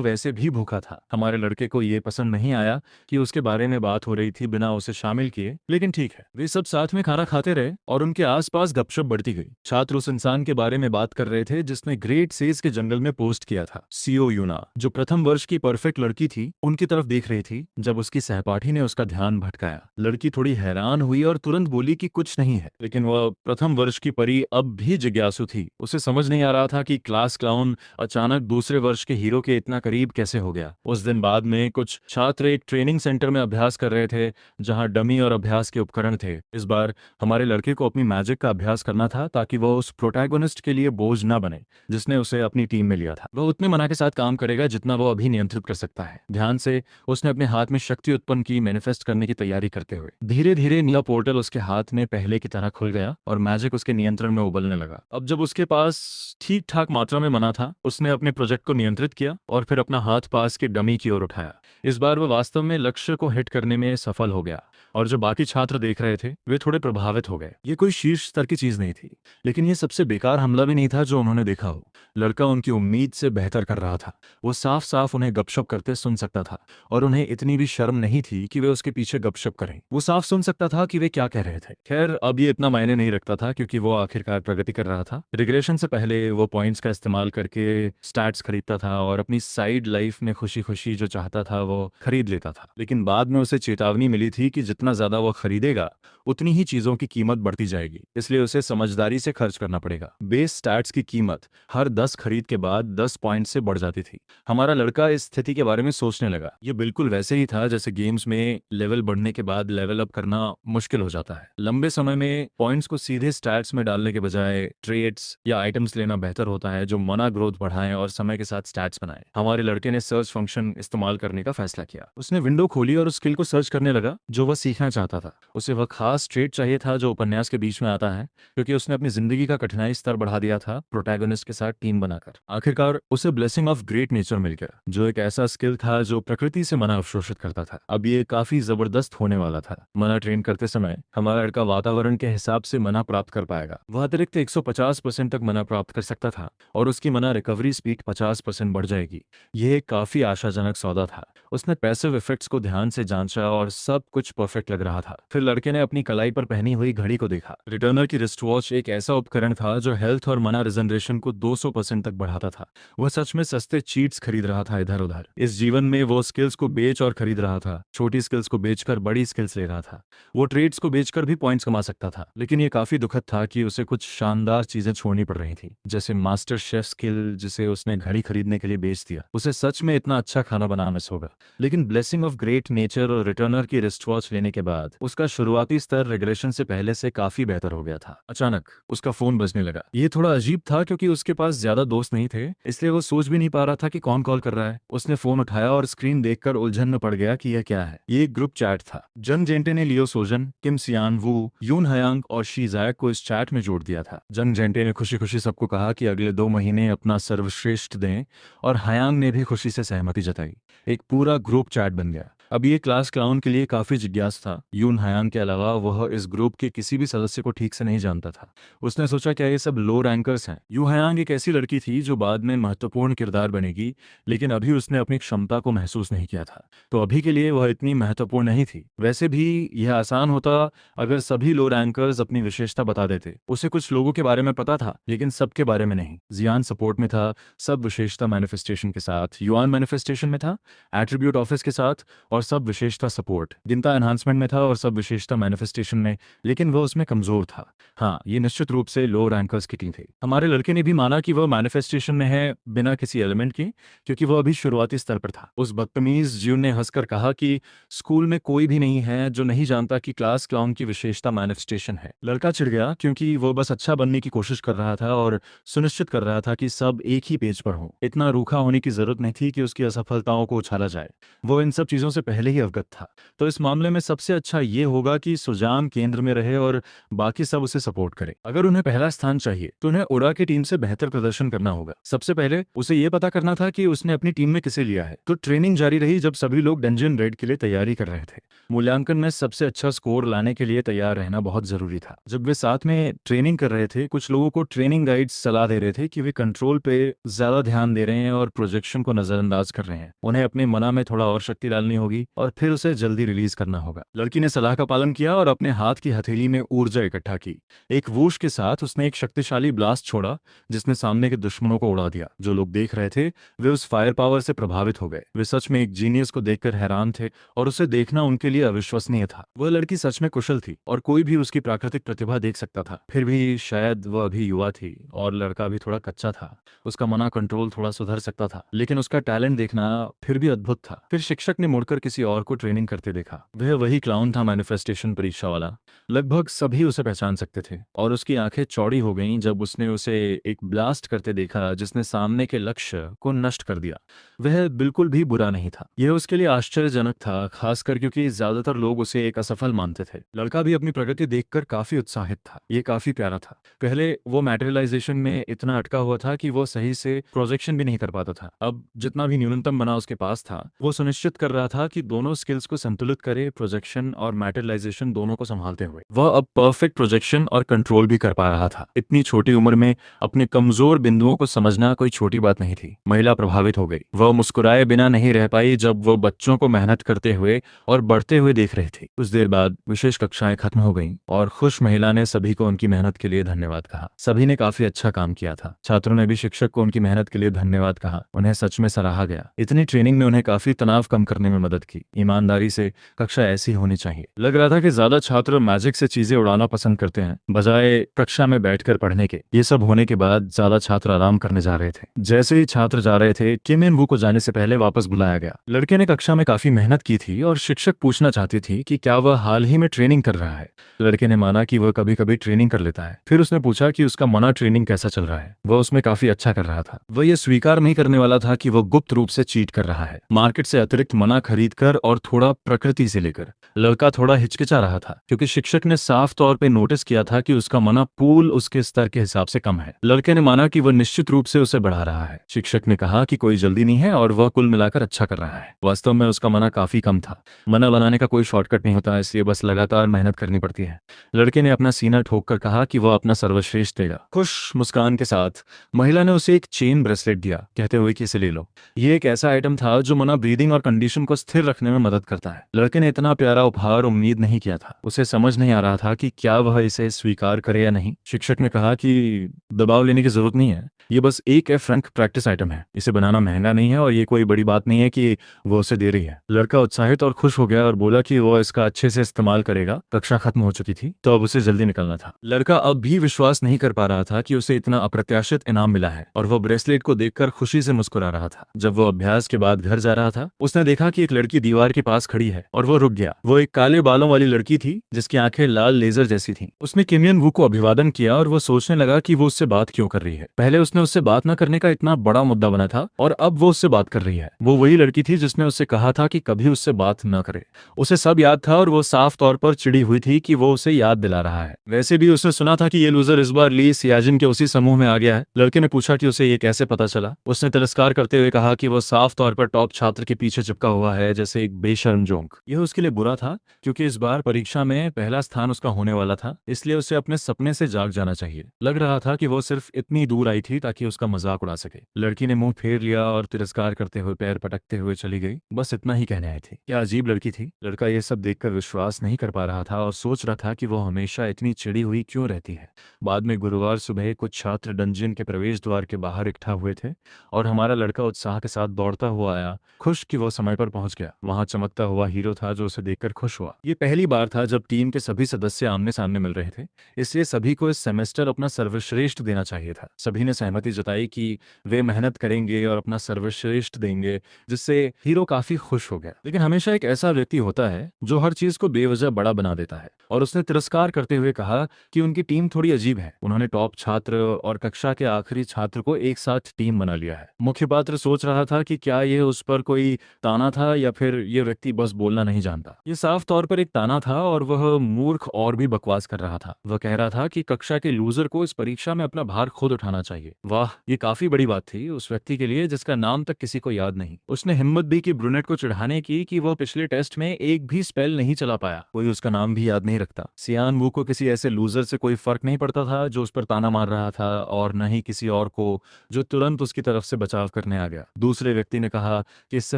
वैसे भी भूखा था। हमारे लड़के को ये पसंद नहीं आया कि उसके बारे में बात हो रही थी बिना उसे शामिल किए, लेकिन ठीक है। वे सब साथ में खाना खाते रहे और उनके आसपास गपशप बढ़ती गई। छात्र उस इंसान के बारे में बात कर रहे थे जिसने ग्रेट सेज के जंगल में पोस्ट किया था। सीओ यूना, जो प्रथम वर्ष की परफेक्ट लड़की थी, उनकी तरफ देख रही थी जब उसकी सहपाठी ने उसका ध्यान भटकाया। लड़की थोड़ी हैरान हुई और तुरंत बोली कि कुछ नहीं है, लेकिन वह प्रथम वर्ष की परी अब भी जिज्ञासु थी। उसे समझ नहीं आ रहा था कि क्लास क्लाउन अचानक दूसरे वर्ष के हीरो के इतना करीब कैसे हो गया। उस दिन बाद में कुछ छात्र एक ट्रेनिंग सेंटर में अभ्यास कर रहे थे जहां डमी और अभ्यास के उपकरण थे। इस बार हमारे लड़के को अपनी मैजिक का अभ्यास करना था ताकि वह उस प्रोटैगोनिस्ट के लिए बोझ न बने जिसने उसे अपनी टीम में लिया था। वह उतने मना के साथ काम करेगा जितना वो अभी नियंत्रित कर सकता है। ध्यान से उसने अपने हाथ में शक्ति उत्पन्न की, मैनिफेस्ट करने की तैयारी करते हुए। धीरे धीरे नीला पोर्टल उसके हाथ में पहले की तरह खुल गया और मैजिक उसके नियंत्रण में उबलने लगा। अब जब उसके पास ठीक ठाक मात्रा में मना था, उसने अपने प्रोजेक्ट को नियंत्रित किया और फिर अपना हाथ पास के डमी की ओर उठाया। इस बार वह वास्तव में लक्ष्य को हिट करने में सफल हो गया और जो बाकी छात्र देख रहे थे वे थोड़े प्रभावित हो गए। ये कोई शीर्ष स्तर की चीज नहीं थी, लेकिन ये सबसे बेकार हमला भी नहीं था जो उन्होंने देखा हो। लड़का उनकी उम्मीद से बेहतर कर रहा था। वो साफ साफ उन्हें गपशप करते सुन सकता था और उन्हें इतनी भी शर्म नहीं थी कि वे उसके पीछे गपशप करें। वो साफ सुन सकता था कि वे क्या कह रहे थे। खैर, अब ये इतना मायने नहीं रखता था क्योंकि वो आखिरकार प्रगति कर रहा था। रिग्रेशन से पहले वो पॉइंट्स का इस्तेमाल करके स्टैट्स खरीदता था और अपनी साइड लाइफ में खुशी खुशी जो चाहता था वो खरीद लेता था। लेकिन बाद में उसे चेतावनी मिली थी कि जितना ज्यादा वो खरीदेगा उतनी ही चीजों की कीमत बढ़ती जाएगी, इसलिए उसे समझदारी से खर्च करना पड़ेगा। बेस स्टैट्स की कीमत हर 10 खरीद के बाद 10 पॉइंट से बढ़ जाती थी। हमारा लड़का इस स्थिति के बारे में सोचने लगा। ये बिल्कुल वैसे ही था जैसे गेम्स में लेवल बढ़ने के बाद लेवल अप करना मुश्किल हो जाता है। लंबे समय में पॉइंट्स को सीधे स्टैट्स में डालने के बजाय ट्रेड्स या आइटम्स लेना बेहतर होता है जो मना ग्रोथ बढ़ाएं और समय के साथ स्टैट्स बनाएं। हमारे लड़के ने सर्च फंक्शन इस्तेमाल करने का फैसला किया। उसने विंडो खोली और उस स्किल को सर्च करने लगा जो वह सीखना चाहता था। उसे वह खास ट्रेड चाहिए था जो उपन्यास के बीच में आता है, क्योंकि उसने अपनी जिंदगी का कठिनाई स्तर बढ़ा दिया था प्रोटैगनिस्ट के साथ टीम बनाकर। आखिरकार उसे ब्लेसिंग ऑफ ग्रेट नेचर मिल गया, जो एक ऐसा स्किल था जो प्रकृति से मना अवशोषित करता था। अब ये काफी जबरदस्त होने वाला था। मना ट्रेन करते समय हमारा लड़का वातावरण के हिसाब से मना प्राप्त कर पाएगा। वह अतिरिक्त 150% तक मना प्राप्त कर सकता था और उसकी मना रिकवरी स्पीड 50% बढ़ जाएगी। यह एक काफी आशाजनक सौदा था। उसने पैसिव इफेक्ट्स को ध्यान से जांचा और सब कुछ परफेक्ट परफेक्ट लग रहा था। फिर लड़के ने अपनी कलाई पर पहनी हुई घड़ी को देखा। रिटर्नर की रिस्ट वॉच एक ऐसा उपकरण था जो हेल्थ और मना रिजनरेशन को 200% तक बढ़ाता था। वह सच में सस्ते चीट्स खरीद रहा था इधर उधर। इस जीवन में वो स्किल्स को बेच और खरीद रहा था, छोटी स्किल्स को बेचकर बड़ी स्किल्स ले रहा था। वो ट्रेड्स को बेचकर भी पॉइंट्स कमा सकता था, लेकिन ये काफी दुखद था कि उसे कुछ शानदार चीजें छोड़नी पड़ रही थी, जैसे मास्टर शेफ स्किल जिसे उसने घड़ी खरीदने के लिए बेच दिया। उसे सच में इतना अच्छा खाना बनाना मिस होगा। लेकिन ब्लेसिंग ऑफ ग्रेट नेचर और रिटर्नर की रिस्ट वॉच लेने के बाद उसका शुरुआती स्तर रेगुलेशन से पहले से काफी बेहतर हो गया था। अचानक उसका फोन बजने लगा। ये थोड़ा अजीब था क्योंकि उसके पास ज्यादा दोस्त नहीं थे, इसलिए वो सोच भी नहीं पा रहा था कि कौन कॉल कर रहा है। उसने फोन उठाया और स्क्रीन देखकर उलझन में पड़ गया कि यह क्या है। ये एक ग्रुप चैट था। जंग जेंटे ने लियो सोजन, किम सियान वू, यून हयांग और शी जायक को इस चैट में जोड़ दिया था। जंग जेंटे ने खुशी खुशी सबको कहा कि अगले 2 महीने अपना सर्वश्रेष्ठ दें, और हयांग ने भी खुशी से सहमति जताई। एक पूरा ग्रुप चैट बन गया। अब ये क्लास क्लाउन के लिए काफी जिज्ञास था। यून हयांग के अलावा वह इस ग्रुप के किसी भी सदस्य को ठीक से नहीं जानता था। उसने सोचा क्या ये सब लो रैंकर्स हैं। यू हयांग एक ऐसी लड़की थी जो बाद में महत्वपूर्ण किरदार बनेगी, लेकिन अभी उसने अपनी क्षमता को महसूस नहीं किया था, तो अभी के लिए वह इतनी महत्वपूर्ण नहीं थी। वैसे भी यह आसान होता अगर सभी लो रैंकर्स अपनी विशेषता बता देते। उसे कुछ लोगों के बारे में पता था, लेकिन सबके बारे में नहीं। जियान सपोर्ट में था, सब विशेषता मैनिफेस्टेशन के साथ। युआन मैनिफेस्टेशन में था, एट्रीब्यूट ऑफिस के साथ, और सब विशेषता सपोर्ट। गिनता एनहांसमेंट में था और सब विशेषता मैनिफेस्टेशन में, लेकिन वह उसमें कमजोर था। हाँ, ये निश्चित रूप से लो रैंकर्स की टीम थी। हमारे लड़के ने भी माना कि वह मैनिफेस्टेशन में है बिना किसी एलिमेंट के, क्योंकि वह अभी शुरुआती स्तर पर था। उस बदतमीज जीव ने हंसकर कहा कि स्कूल में कोई भी नहीं है जो नहीं जानता कि क्लास क्लाउन की विशेषता मैनिफेस्टेशन है। लड़का चिढ़ गया क्योंकि वो बस अच्छा बनने की कोशिश कर रहा था और सुनिश्चित कर रहा था कि सब एक ही पेज पर हो। इतना रूखा होने की जरूरत नहीं थी कि उसकी असफलताओं को उछाला जाए। वो इन सब चीजों से पहले ही अवगत था। तो इस मामले में सबसे अच्छा ये होगा कि सुजान केंद्र में रहे और बाकी सब उसे सपोर्ट करे। अगर उन्हें पहला स्थान चाहिए तो उन्हें उड़ा की टीम से बेहतर प्रदर्शन करना होगा। सबसे पहले उसे ये पता करना था कि उसने अपनी टीम में किसे लिया है। तो ट्रेनिंग जारी रही जब सभी लोग डंजन रेड के लिए तैयारी कर रहे थे। मूल्यांकन में सबसे अच्छा स्कोर लाने के लिए तैयार रहना बहुत जरूरी था। जब वे साथ में ट्रेनिंग कर रहे थे, कुछ लोगों को ट्रेनिंग गाइड्स सलाह दे रहे थे कि वे कंट्रोल पे ज्यादा ध्यान दे रहे हैं और प्रोजेक्शन को नजरअंदाज कर रहे हैं। उन्हें अपने मना में थोड़ा और शक्ति डालनी होगी और फिर उसे जल्दी रिलीज करना होगा। लड़की ने सलाह का पालन किया और अपने हाथ की हथेली में ऊर्जा इकट्ठा की। एक वूश के साथ उसने एक शक्तिशाली ब्लास्ट छोड़ा जिसने सामने के दुश्मनों को उड़ा दिया। जो लोग देख रहे थे वे उस फायर पावर से प्रभावित हो गए। वे सच में एक जीनियस को देखकर हैरान थे और उसे देखना उनके लिए अविश्वसनीय था। वह लड़की सच में कुशल थी और कोई भी उसकी प्राकृतिक प्रतिभा देख सकता था। फिर भी शायद वह अभी युवा थी और लड़का भी थोड़ा कच्चा था। उसका मना कंट्रोल थोड़ा सुधर सकता था, लेकिन उसका टैलेंट देखना फिर भी अद्भुत था। फिर शिक्षक ने मुड़कर किसी और को ट्रेनिंग करते देखा। वह वही क्लाउन था, मैनिफेस्टेशन परीक्षा वाला। लगभग सभी उसे पहचान सकते थे और उसकी आंखें चौड़ी हो गईं जब उसने उसे एक ब्लास्ट करते देखा जिसने सामने के लक्ष्य को नष्ट कर दिया। वह बिल्कुल भी बुरा नहीं था। यह उसके लिए आश्चर्यजनक था, खासकर क्योंकि ज्यादातर लोग उसे एक असफल मानते थे। लड़का भी अपनी प्रगति देखकर काफी उत्साहित था। ये काफी प्यारा था। पहले वो मैटेरियलाइजेशन में इतना अटका हुआ था कि वो सही से प्रोजेक्शन भी नहीं कर पाता था। अब जितना भी न्यूनतम बना उसके पास था, वो सुनिश्चित कर रहा था कि दोनों स्किल्स को संतुलित करे, प्रोजेक्शन और मैटेरियलाइजेशन दोनों को संभालते हुए। वह अब परफेक्ट प्रोजेक्शन और कंट्रोल भी कर पा रहा था। इतनी छोटी उम्र में अपने कमजोर बिंदुओं को समझना कोई छोटी बात नहीं थी। महिला प्रभावित हो गई। वह मुस्कुराए बिना नहीं रह पाई जब वो बच्चों को मेहनत करते हुए और बढ़ते हुए देख रही थी। कुछ देर बाद विशेष कक्षाएं खत्म हो गईं और खुश महिला ने सभी को उनकी मेहनत के लिए धन्यवाद कहा। सभी ने काफी अच्छा काम किया था। छात्रों ने भी शिक्षक को उनकी मेहनत के लिए धन्यवाद कहा। उन्हें सच में सराहा गया। इतनी ट्रेनिंग ने उन्हें काफी तनाव कम करने में मदद की। ईमानदारी से कक्षा ऐसी होनी चाहिए। लग रहा था कि ज्यादा छात्र मैजिक से चीजें उड़ाना पसंद करते हैं बजाय कक्षा में बैठकर पढ़ने के। ये सब होने के बाद ज्यादा छात्र आराम करने जा रहे थे। जैसे ही छात्र जा रहे थे, किम इन वू को जाने से पहले वापस बुलाया गया। लड़के ने कक्षा में काफी मेहनत की थी और शिक्षक पूछना चाहती थी कि क्या वह हाल ही में ट्रेनिंग कर रहा है। लड़के ने माना कि वह कभी कभी ट्रेनिंग कर लेता है। फिर उसने पूछा कि उसका मना ट्रेनिंग कैसा चल रहा है। वह उसमें काफी अच्छा कर रहा था। वह यह स्वीकार नहीं करने वाला था कि वह गुप्त रूप से चीट कर रहा है, मार्केट से अतिरिक्त मना खरीद कर और थोड़ा प्रकृति से लेकर। लड़का थोड़ा हिचकिचा रहा था क्योंकि शिक्षक ने साफ तौर पे नोटिस किया था कि उसका मना पूल उसके स्तर के हिसाब से कम है। लड़के ने माना कि वह निश्चित रूप से उसे बढ़ा रहा है। शिक्षक ने कहा कि कोई जल्दी नहीं है और वह कुल मिलाकर अच्छा कर रहा है। वास्तव में उसका मना काफी कम था। मना बनाने का कोई शॉर्टकट नहीं होता, इसलिए बस लगातार मेहनत करनी पड़ती है। लड़के ने अपना सीना ठोक कर कहा कि वह अपना सर्वश्रेष्ठ देगा। खुश मुस्कान के साथ महिला ने उसे एक चेन ब्रेसलेट दिया, कहते हुए कि इसे ले लो। ये एक ऐसा आइटम था जो मना ब्रीदिंग और कंडीशन को स्थिर स्थिर रखने में मदद करता है। लड़के ने इतना प्यारा उपहार उम्मीद नहीं किया था। उसे समझ नहीं आ रहा था कि क्या वह इसे स्वीकार करे या नहीं। शिक्षक ने कहा कि दबाव लेने की जरूरत नहीं है, ये बस एक फ्रैंक प्रैक्टिस आइटम है। इसे बनाना महंगा नहीं है और ये कोई बड़ी बात नहीं है कि वो उसे दे रही है। लड़का उत्साहित और खुश हो गया और बोला कि वो इसका अच्छे से इस्तेमाल करेगा। कक्षा खत्म हो चुकी थी तो अब उसे जल्दी निकलना था। लड़का अब भी विश्वास नहीं कर पा रहा था कि उसे इतना अप्रत्याशित इनाम मिला है और वह ब्रेसलेट को देखकर खुशी से मुस्कुरा रहा था। जब वो अभ्यास के बाद घर जा रहा था, उसने देखा कि एक लड़की दीवार के पास खड़ी है और वो रुक गया। वो एक काले बालों वाली लड़की थी जिसकी आंखें लाल लेजर जैसी थीं। उसने किम यन वू को अभिवादन किया और वो सोचने लगा कि वो उससे बात क्यों कर रही है। पहले उसने उससे बात न करने का इतना बड़ा मुद्दा बना था और अब वो उससे बात कर रही है। वो वही लड़की थी जिसने उससे कहा था कि कभी उससे बात न करे। उसे सब याद था और वो साफ तौर पर चिड़ी हुई थी कि वो उसे याद दिला रहा है। वैसे भी उसने सुना था कि ये लूजर इस बार ली सियाजिन के उसी समूह में आ गया है। लड़के ने पूछा कि उसे ये कैसे पता चला। उसने तिरस्कार करते हुए कहा कि वो साफ तौर पर टॉप छात्र के पीछे चिपका हुआ है, जैसे एक बेशर्म जोंक। यह उसके लिए बुरा था क्योंकि इस बार परीक्षा में पहला स्थान उसका होने वाला था, इसलिए उसे अपने सपने से जाग जाना चाहिए। लग रहा था कि वो सिर्फ इतनी दूर आई थी ताकि उसका मजाक उड़ा सके। लड़की ने मुंह फेर लिया और तिरस्कार करते हुए पैर पटकते हुए चली गई। बस इतना ही कहने आई थी। क्या अजीब लड़की थी। लड़का ये सब देखकर विश्वास नहीं कर पा रहा था और सोच रहा था कि वो हमेशा इतनी चिड़ी हुई क्यों रहती है। बाद में गुरुवार सुबह कुछ छात्र डंजन के प्रवेश द्वार के बाहर इकट्ठा हुए थे और हमारा लड़का उत्साह के साथ दौड़ता हुआ आया, खुश कि वो समय पर पहुंच गया। वहां चमकता हुआ हीरो था जो उसे देखकर खुश हुआ। ये पहली बार था जब टीम के सभी सदस्य आमने सामने मिल रहे थे, इसलिए सभी को इस सेमेस्टर अपना सर्वश्रेष्ठ देना चाहिए था। सभी ने सहमति जताई कि वे मेहनत करेंगे और अपना सर्वश्रेष्ठ देंगे, जिससे हीरो काफी खुश हो गया। लेकिन हमेशा एक ऐसा व्यक्ति होता है जो हर चीज को बेवजह बड़ा बना देता है, और उसने तिरस्कार करते हुए कहा कि उनकी टीम थोड़ी अजीब है। उन्होंने टॉप छात्र और कक्षा के आखिरी छात्र को एक साथ टीम बना लिया है। मुख्य पात्र सोच रहा था कि क्या यह उस पर कोई ताना था या फिर यह व्यक्ति बस बोलना नहीं जानता। यह साफ तौर पर एक ताना था और वह मूर्ख और भी बकवास कर रहा था। वह कह रहा था कि कक्षा के लूजर को इस परीक्षा में अपना भार खुद उठाना चाहिए। वाह, ये काफी बड़ी बात थी उस व्यक्ति के लिए जिसका नाम तक किसी को याद नहीं। उसने हिम्मत भी की ब्रूनेट को चिढ़ाने की कि वह पिछले टेस्ट में एक भी स्पेल नहीं चला पाया। कोई उसका नाम भी याद नहीं रखता। सियान वू को किसी ऐसे लूजर से कोई फर्क नहीं पड़ता था जो उस पर ताना मार रहा था, और न ही किसी और को जो तुरंत उसकी तरफ से बचाव करने आ गया। दूसरे व्यक्ति ने कहा कि इससे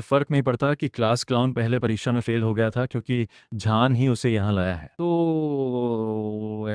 फर्क नहीं पड़ता कि क्लास क्लाउन पहले परीक्षा में फेल हो गया था क्योंकि जान ही उसे यहाँ लाया है। तो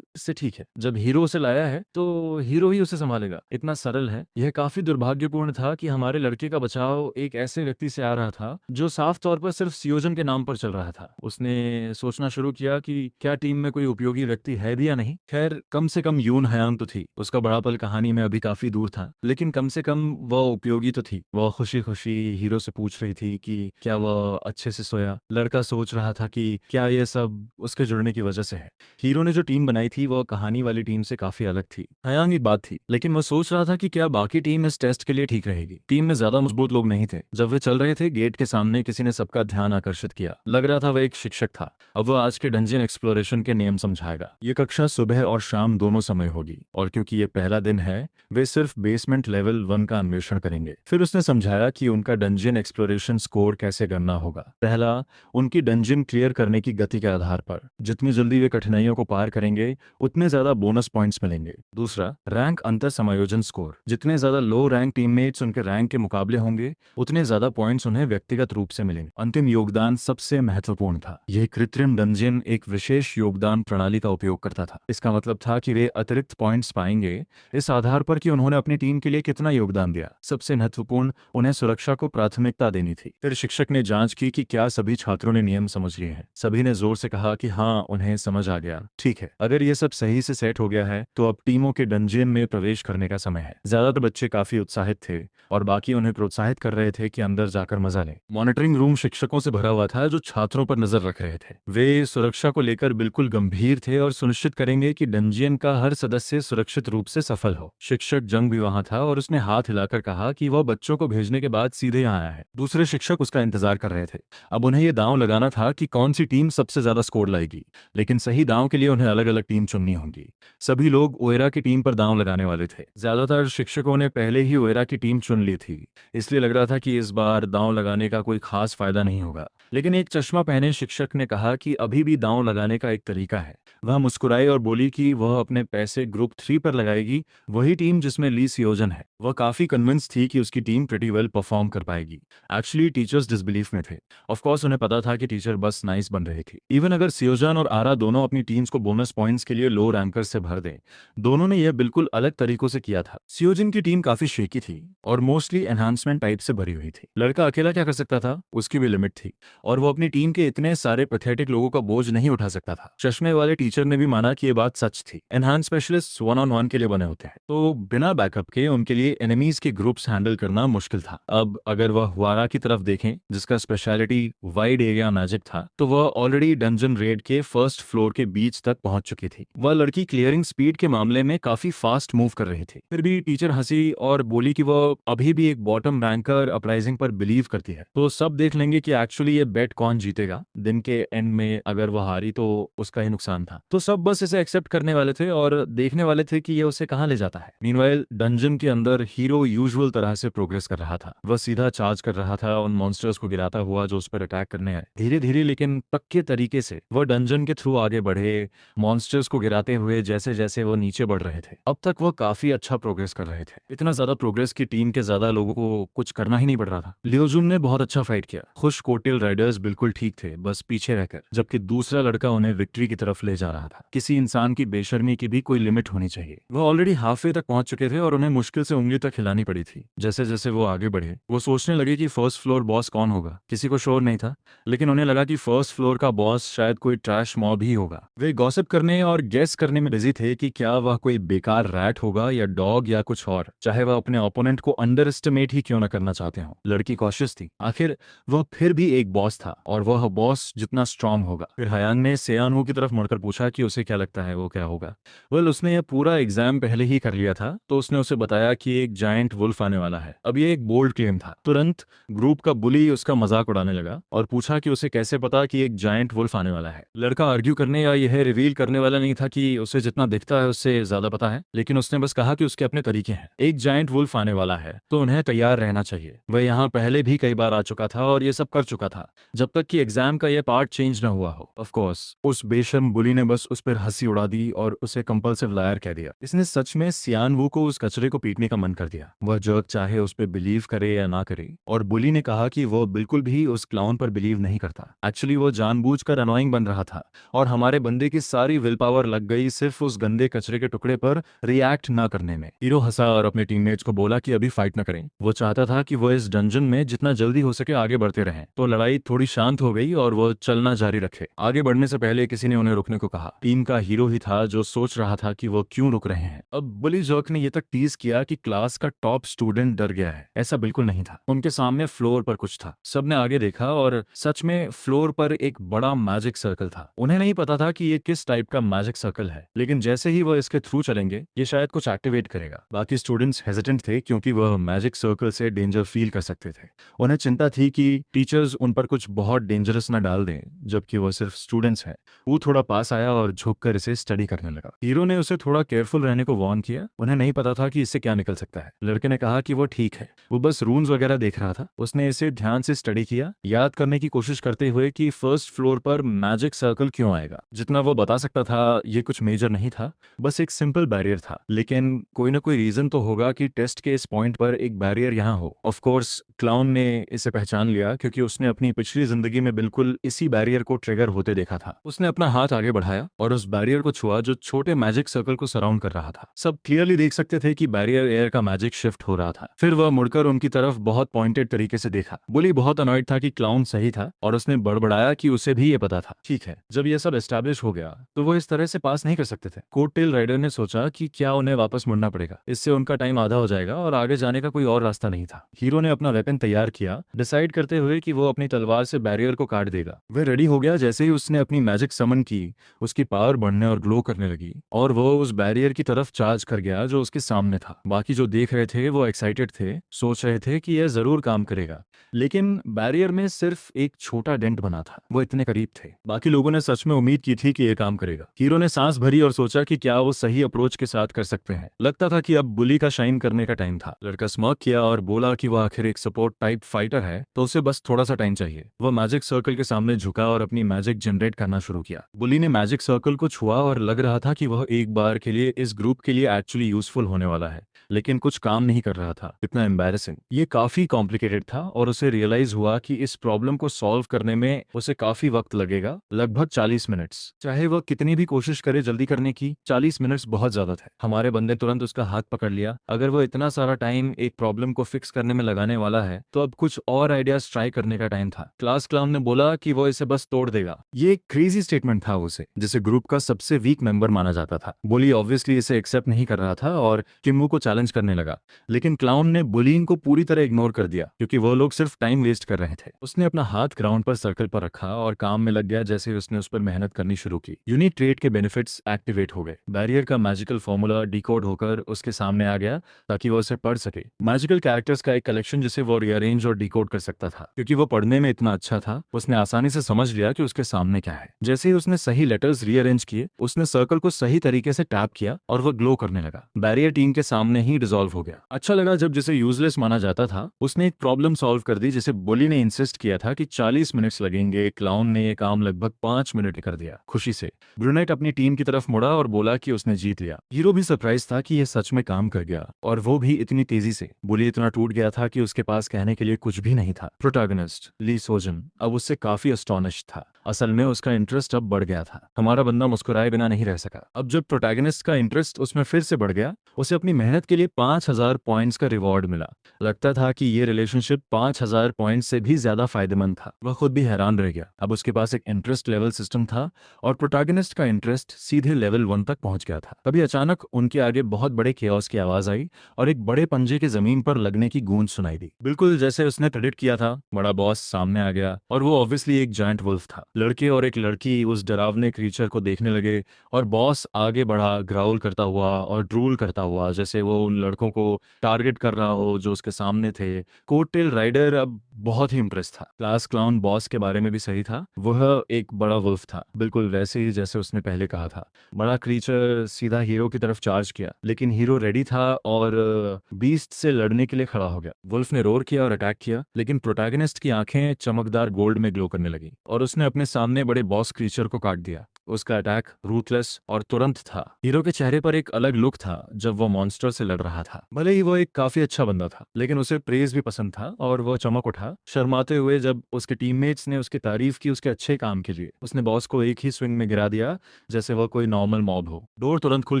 इससे ठीक है, जब हीरो उसे लाया है तो हीरो ही उसे संभालेगा। इतना सरल है। यह काफी दुर्भाग्यपूर्ण था कि हमारे लड़के का बचाव एक ऐसे व्यक्ति से आ रहा था जो साफ तौर पर सिर्फ सियोजन के नाम पर चल रहा था। उसने सोचना शुरू किया कि क्या टीम में कोई उपयोगी व्यक्ति है भी या नहीं। खैर, कम से कम यून हयांग तो थी। उसका बड़ा पल कहानी में अभी काफी दूर था, लेकिन कम से कम वह उपयोगी तो थी। वह खुशी खुशी हीरो से पूछ रही थी कि क्या वह अच्छे से सोया। लड़का सोच रहा था कि क्या यह सब उसके जुड़ने की वजह से है। हीरो ने जो टीम बनाई थी वह कहानी वाली टीम से काफी अलग थी। हयांग एक बात थी, लेकिन वह सोच रहा था कि क्या बाकी टीम इस टेस्ट के लिए ठीक रहेगी। टीम में ज्यादा मजबूत लोग नहीं थे। जब वे चल रहे थे, गेट के सामने किसी ने सबका ध्यान आकर्षित किया। लग रहा था वह एक शिक्षक था। अब वह आज के डंजन एक्सप्लोरेशन के नियम समझाएगा। ये कक्षा सुबह और शाम दोनों समय होगी, और क्योंकि ये पहला दिन है, वे सिर्फ बेसमेंट लेवल 1 का अन्वेषण करेंगे। फिर उसने समझाया कि उनका डंजन एक्सप्लोरेशन स्कोर कैसे करना होगा। पहला, उनकी डंजन क्लियर करने की गति के आधार पर। जितनी जल्दी वे कठिनाइयों को पार करेंगे, उतने ज्यादा बोनस पॉइंट्स मिलेंगे। दूसरा, रैंक अंतर समायोजन स्कोर। जितने ज्यादा लो रैंक टीममेट्स उनके रैंक के मुकाबले होंगे, उतने ज्यादा पॉइंट्स उन्हें व्यक्तिगत रूप से मिलेंगे। अंतिम, योगदान सबसे महत्वपूर्ण था। यह कृत्रिम डंजन एक विशेष योगदान प्रणाली का उपयोग करता था। इसका मतलब था कि वे अतिरिक्त पॉइंट्स पाएंगे इस आधार पर कि उन्होंने अपनी टीम के लिए कितना योगदान दिया। सबसे महत्वपूर्ण, उन्हें सुरक्षा को प्राथमिकता देनी थी। फिर शिक्षक ने जांच की कि क्या सभी छात्रों ने नियम समझ लिए हैं। सभी ने जोर से कहा कि हाँ, उन्हें समझ आ गया। ठीक है, अगर ये सब सही से सेट हो गया है तो अब टीमों के डंजन में प्रवेश करने का समय है। ज्यादातर बच्चे काफी उत्साहित थे और बाकी उन्हें प्रोत्साहित कर रहे थे कि अंदर जाकर मजा लें। मॉनिटरिंग रूम शिक्षकों से भरा हुआ था जो छात्रों पर नजर रख रहे थे। वे सुरक्षा को लेकर बिल्कुल गंभीर थे और सुनिश्चित करेंगे कि डंजन का हर सदस्य सुरक्षित रूप से सफल हो। शिक्षक जंग भी वहां था और उसने हाथ हिलाकर कहा कि वह बच्चों को भेजने के बाद सीधे यहाँ आया है। दूसरे शिक्षक उसका इंतजार कर रहे थे। अब उन्हें यह दांव लगाना था कि कौन सी टीम सबसे ज्यादा स्कोर लाएगी, लेकिन सही दांव के लिए उन्हें अलग अलग टीम चुननी होगी। सभी लोग ओएरा की टीम पर दांव लगाने वाले थे। ज्यादातर शिक्षकों ने पहले ही ओएरा की टीम चुन ली थी, इसलिए लग रहा था कि इस बार दांव लगाने का कोई खास फायदा नहीं होगा। लेकिन एक चश्मा पहने शिक्षक ने कहा कि अभी भी दांव लगाने का एक तरीका है। वह मुस्कुराई और बोली कि वह अपने पैसे ग्रुप 3 पर लगाएगी, वही टीम जिसमें ली सियोजन है। वह काफी कन्विंस थी कि उसकी टीम प्रिटी वेल परफॉर्म कर पाएगी। एक्चुअली टीचर्स डिसबिलीफ में थे। ऑफ कोर्स उन्हें पता था कि टीचर बस नाइस बन रही थी। इवन अगर सियोजान और आरा दोनों अपनी टीम्स को बोनस पॉइंट्स के लिए लो रैंकर से भर दें, दोनों ने यह बिल्कुल अलग तरीकों से किया था। सियोजिन की टीम काफी शेकी थी और मोस्टली एनहांसमेंट टाइप से भरी हुई थी। लड़का अकेला क्या कर सकता था, उसकी भी लिमिट थी, और वो अपनी टीम के इतने सारे पैथेटिक लोगों का बोझ नहीं उठा सकता था। चश्मे वाले टीचर ने भी माना कि ये बात सच थी। Enhance specialist one on one के लिए बने होते हैं, तो बिना बैकअप के उनके लिए एनिमीज के ग्रुप्स हैंडल करना मुश्किल था। अब अगर वह हुआरा की तरफ देखें, जिसका स्पेशलिटी वाइड एरिया मैजिक था, तो वह ऑलरेडी डंजन रेड के फर्स्ट फ्लोर के बीच तक पहुंच चुकी थी। वह लड़की क्लियरिंग स्पीड के मामले में काफी फास्ट मूव कर रही थी। फिर भी टीचर हंसी और बोली कि वह अभी भी एक बॉटम रैंकर अपराइजिंग पर बिलीव करती है। तो सब देख लेंगे कि एक्चुअली ये बेट कौन जीतेगा। दिन के एंड में अगर वह हारी तो उसका ही नुकसान था। तो सब बस इसे एक्सेप्ट करने वाले थे और देखने वाले थे कि ये उसे कहां ले जाता है। मीनवाइल डंजन के अंदर हीरो यूजुअल तरह से प्रोग्रेस कर रहा था। वह सीधा चार्ज कर रहा था उन मॉन्स्टर्स को गिराता हुआ जो उस पर अटैक करने आए। धीरे धीरे लेकिन पक्के तरीके से वह डंजन के थ्रू आगे बढ़े, मॉन्स्टर्स को गिराते हुए जैसे जैसे वो नीचे बढ़ रहे थे। अब तक वह काफी अच्छा प्रोग्रेस कर रहे थे। इतना ज्यादा प्रोग्रेस की टीम के ज्यादा लोगों को कुछ करना ही नहीं पड़ रहा था। लियोजुन ने बहुत अच्छा फाइट किया। खुश कोटेल राइडर्स बिल्कुल ठीक थे, बस पीछे रहकर, जबकि दूसरा लड़का उन्हें विक्ट्री की तरफ ले जा रहा था। किसी इंसान की बेशर्मी की भी कोई लिमिट होनी चाहिए। वह ऑलरेडी हाफवे तक पहुंच चुके थे और उन्हें मुश्किल से उंगली तक हिलानी पड़ी थी। जैसे जैसे वो आगे बढ़े, वो सोचने लगे कि फर्स्ट फ्लोर बॉस कौन होगा। किसी को श्योर नहीं था, लेकिन उन्हें लगा कि फर्स्ट फ्लोर का बॉस शायद कोई ट्रैश मॉब ही होगा। वे गॉसिप करने और गेस करने में बिजी थे कि क्या वह कोई बेकार रैट होगा या डॉग या कुछ और, चाहे वह अपने ओपोनेंट को अंडर एस्टिमेट ही क्यों न करना चाहते हो। लड़की कॉशियस थी, आखिर वह फिर भी एक बॉस था और वह बॉस जितना स्ट्रांग होगा। फिर हयांग ने सेयानहू की तरफ मुड़कर पूछा कि उसे क्या लगता है वो क्या होगा। वेल, उसने यह पूरा एग्जाम पहले ही कर लिया था, तो उसने उसे बताया कि एक जायंट वुल्फ आने वाला है। अब ये एक बोल्ड क्लेम था। तुरंत ग्रुप का बुली उसका मजाक उड़ाने लगा और पूछा कि उसे कैसे पता कि एक जायंट वुल्फ आने वाला है। लड़का आर्ग्यू करने या यह रिवील करने वाला नहीं था कि उसे जितना दिखता है उससे ज्यादा पता है, लेकिन उसने बस कहा कि उसके अपने तरीके हैं। एक जायंट वुल्फ आने वाला है तो उन्हें तैयार रहना चाहिए। वह यहाँ पहले भी कई बार आ चुका था और ये सब कर चुका था, जब तक कि एग्जाम का यह पार्ट चेंज न हुआ हो। ऑफ कोर्स उस बेशर्म बुली ने बस उस पर हंसी उड़ा दी और उसे कंपल्सिव लायर कह दिया। इसने सच में सियानवू को उस कचरे को पीटने का मन कर दिया। वह जर्क चाहे उस पर बिलीव करे या ना करे। और बुली ने कहा कि वो बिल्कुल भी उस क्लाउन पर बिलीव नहीं करता। एक्चुअली वो जानबूझकर अनोइंग बन रहा था और हमारे बंदे की सारी विल पावर लग गई सिर्फ उस गंदे कचरे के टुकड़े पर रिएक्ट ना करने में। हीरो हंसा और अपने टीममेट्स को बोला कि अभी फाइट न करें। वो चाहता था कि वो इस डंजन में जितना जल्दी हो सके आगे बढ़ते रहें। तो लड़ाई थोड़ी शांत हो गई और वो चलना जारी रखे। आगे बढ़ने से पहले किसी ने उन्हें रुकने को कहा। टीम का हीरो ही था जो सोच रहा था कि वो क्यों रुक रहे हैं। अब बुली जर्क ने यह तक टीज किया कि क्लास का टॉप स्टूडेंट डर गया है। ऐसा बिल्कुल नहीं था। उनके सामने फ्लोर पर कुछ था। सबने आगे देखा और सच में फ्लोर पर एक बड़ा मैजिक सर्कल था। उन्हें नहीं पता था कि ये किस टाइप का मैजिक सर्कल है, लेकिन जैसे ही वह इसके थ्रू चलेंगे ये शायद कुछ एक्टिवेट करेगा। बाकी स्टूडेंट्स हेजिटेंट थे क्योंकि वह मैजिक सर्कल से डेंजर फील कर सकते थे। उन्हें चिंता थी कि टीचर्स उन पर कुछ बहुत डेंजरस न डाल दें, जबकि वह सिर्फ स्टूडेंट्स हैं। वो थोड़ा पास आया और झुककर इसे स्टडी करने लगा। हीरो ने उसे थोड़ा केयरफुल रहने को वार्न किया। उन्हें नहीं पता था कि इससे क्या निकल सकता है। लड़के ने कहा कि वो ठीक है, वो बस रूम्स वगैरह देख रहा था। उसने इसे ध्यान से स्टडी किया, याद करने की कोशिश करते हुए कि फर्स्ट फ्लोर पर मैजिक सर्कल क्यों आएगा। जितना वो बता सकता था ये कुछ मेजर नहीं था, बस एक सिंपल बैरियर था। लेकिन कोई ना कोई रीजन तो होगा कि टेस्ट के इस पॉइंट पर एक बैरियर यहाँ हो। ऑफ कोर्स क्लाउन ने इसे पहचान लिया क्योंकि उसने अपनी पिछली जिंदगी में बिल्कुल इसी बैरियर को ट्रिगर होते देखा था। उसने अपना हाथ आगे बढ़ाया और उस बैरियर को छुआ जो छोटे मैजिक सर्कल को सराउंड कर रहा था। सब क्लियरली देख सकते थे कि बैरियर एयर का मैजिक शिफ्ट हो रहा था। फिर वह मुड़कर उनकी तरफ बहुत पॉइंटेड तरीके से देखा। बुली बहुत अनॉयड था कि क्लाउन सही था और उसने बड़बड़ाया कि उसे भी ये पता था। ठीक है, जब यह सब एस्टैब्लिश हो गया तो वो इस तरह से पास नहीं कर सकते थे। कोट टेल राइडर ने सोचा कि क्या उन्हें वापस मुड़ना पड़ेगा, इससे उनका टाइम आधा हो जाएगा और आगे जाने का कोई और रास्ता नहीं था। हीरो ने अपना वेपन तैयार किया, डिसाइड करते हुए कि वो अपनी तलवार से बैरियर को काट देगा। वह रेडी हो गया जैसे ही उसने अपनी मैजिक समन की। उसकी पावर बढ़ने और ग्लो करने लगी और वो उस बैरियर की तरफ चार्ज कर गया जो उसके सामने था। बाकी जो देख रहे थे वो एक्साइटेड थे, सोच रहे थे कि यह जरूर काम करेगा, लेकिन बैरियर में सिर्फ एक छोटा डेंट बना था। वो इतने करीब थे, बाकी लोगों ने सच में उम्मीद की थी कि यह काम करेगा। हीरो ने सांस भरी और सोचा कि क्या वो सही अप्रोच के साथ कर सकते हैं। लगता था कि अब बुली का शाइन करने का टाइम था। लड़का स्मर्क किया और बोला कि वह आखिर एक सपोर्ट सपोर्ट टाइप फाइटर है तो उसे बस थोड़ा सा टाइम चाहिए। वह मैजिक सर्कल के सामने झुका और अपनी मैजिक जनरेट करना शुरू किया। बुली ने मैजिक सर्कल को छुआ और लग रहा था कि वह एक बार के लिए इस ग्रुप के लिए एक्चुअली यूजफुल होने वाला है, लेकिन कुछ काम नहीं कर रहा था। इतना एम्बैरेसिंग। ये काफी कॉम्प्लिकेटेड था और उसे रियलाइज हुआ कि इस प्रॉब्लम को सॉल्व करने में उसे काफी वक्त लगेगा, लगभग 40 मिनट्स। चाहे वह कितनी भी कोशिश करे जल्दी करने की, 40 मिनट्स बहुत ज्यादा थे। हमारे बंदे तुरंत उसका हाथ पकड़ लिया। अगर वह इतना सारा टाइम एक प्रॉब्लम को फिक्स करने में लगाने वाला है तो अब कुछ और आइडियाज ट्राई करने का टाइम था। क्लास क्लाउन ने बोला कि वो इसे बस तोड़ देगा। ये एक क्रेजी स्टेटमेंट था उसे, जिसे ग्रुप का सबसे वीक मेंबर माना जाता था। बुली ऑब्वियसली इसे एक्सेप्ट नहीं कर रहा था और किम्मू को चैलेंज करने लगा, लेकिन क्लाउन ने बुलिंग को पूरी तरह इग्नोर कर दिया क्योंकि वो लोग सिर्फ टाइम वेस्ट कर रहे थे। उसने अपना हाथ ग्राउंड पर सर्कल पर रखा और काम में लग गया। जैसे ही उसने उस पर मेहनत करनी शुरू की, यूनिक ट्रेड के बेनिफिट्स एक्टिवेट हो गए। बैरियर का मैजिकल फॉर्मूला डिकोड होकर उसके सामने आ गया ताकि वो उसे पढ़ सके। मैजिकल कैरेक्टर्स का एक कलेक्शन जिसे वो रीअरेंज और डिकोड कर सकता था। क्योंकि वो पढ़ने में इतना अच्छा था, उसने आसानी से समझ लिया कि उसके सामने क्या है। जैसे ही उसने सही लेटर्स रीअरेंज किए, उसने सर्कल को सही तरीके से टैप किया और वो ग्लो करने लगा। बैरियर टीम के सामने ही डिसॉल्व हो गया। अच्छा लगा जब जिसे यूजलेस माना जाता था उसने एक प्रॉब्लम सॉल्व कर दी जिसे बुली ने इंसिस्ट किया था कि 40 मिनट्स लगेंगे। क्लाउन ने ये काम लगभग 5 मिनट में कर दिया। खुशी से ब्रूनेट अपनी टीम की तरफ मुड़ा और बोला कि उसने जीत लिया। हीरो भी सरप्राइज था कि यह सच में काम कर गया, और वो भी इतनी तेजी से। बुली इतना टूट गया था कि उसके पास कहने के लिए कुछ भी नहीं था। प्रोटैगनिस्ट ली सोजन अब उससे काफी अस्टॉनिश था। असल में उसका इंटरेस्ट अब बढ़ गया था। हमारा बंदा मुस्कुराए बिना नहीं रह सका। अब जब प्रोटैगनिस्ट का इंटरेस्ट उसमें फिर से बढ़ गया, उसे अपनी मेहनत के लिए 5000 पॉइंट्स का रिवॉर्ड मिला। लगता था कि ये रिलेशनशिप 5000 पॉइंट्स से भी ज्यादा फायदेमंद था। वह खुद भी हैरान रह गया। अब उसके पास एक इंटरेस्ट लेवल सिस्टम था और प्रोटैगनिस्ट का इंटरेस्ट सीधे लेवल 1 तक पहुंच गया था। तभी अचानक उनके आगे बहुत बड़े केओस की आवाज आई और एक बड़े पंजे के जमीन पर लगने की गूंज सुनाई दी। बिल्कुल जैसे उसने प्रेडिक्ट किया था, बड़ा बॉस सामने आ गया और वो ऑब्वियसली एक जायंट वुल्फ था। लड़के और एक लड़की उस डरावने क्रीचर को देखने लगे और बॉस आगे बढ़ा, ग्राउल करता हुआ और ड्रूल करता हुआ, जैसे वो उन लड़कों को टारगेट कर रहा हो जो उसके सामने थे। कोट टेल राइडर अब बहुत ही इम्प्रेस था। क्लास क्लाउन बॉस के बारे में भी सही था। वह एक बड़ा वुल्फ था, बिल्कुल वैसे ही जैसे उसने पहले कहा था। बड़ा क्रीचर सीधा हीरो की तरफ चार्ज किया, लेकिन हीरो रेडी था और बीस्ट से लड़ने के लिए खड़ा हो गया। वुल्फ ने रोर किया और अटैक किया, लेकिन प्रोटैगनिस्ट की आंखें चमकदार गोल्ड में ग्लो करने लगी और उसने अपने सामने बड़े बॉस क्रीचर को काट दिया। उसका अटैक रूथलेस और तुरंत था। हीरो के चेहरे पर एक अलग लुक था जब वो मॉन्स्टर से लड़ रहा था। भले ही वो एक काफी अच्छा बंदा था, लेकिन उसे प्रेज भी पसंद था और वो चमक उठा शर्माते हुए जब उसके टीममेट्स ने उसकी तारीफ की उसके अच्छे काम के लिए। उसने बॉस को एक ही स्विंग में गिरा दिया जैसे वो कोई नॉर्मल मॉब हो। डोर तुरंत खुल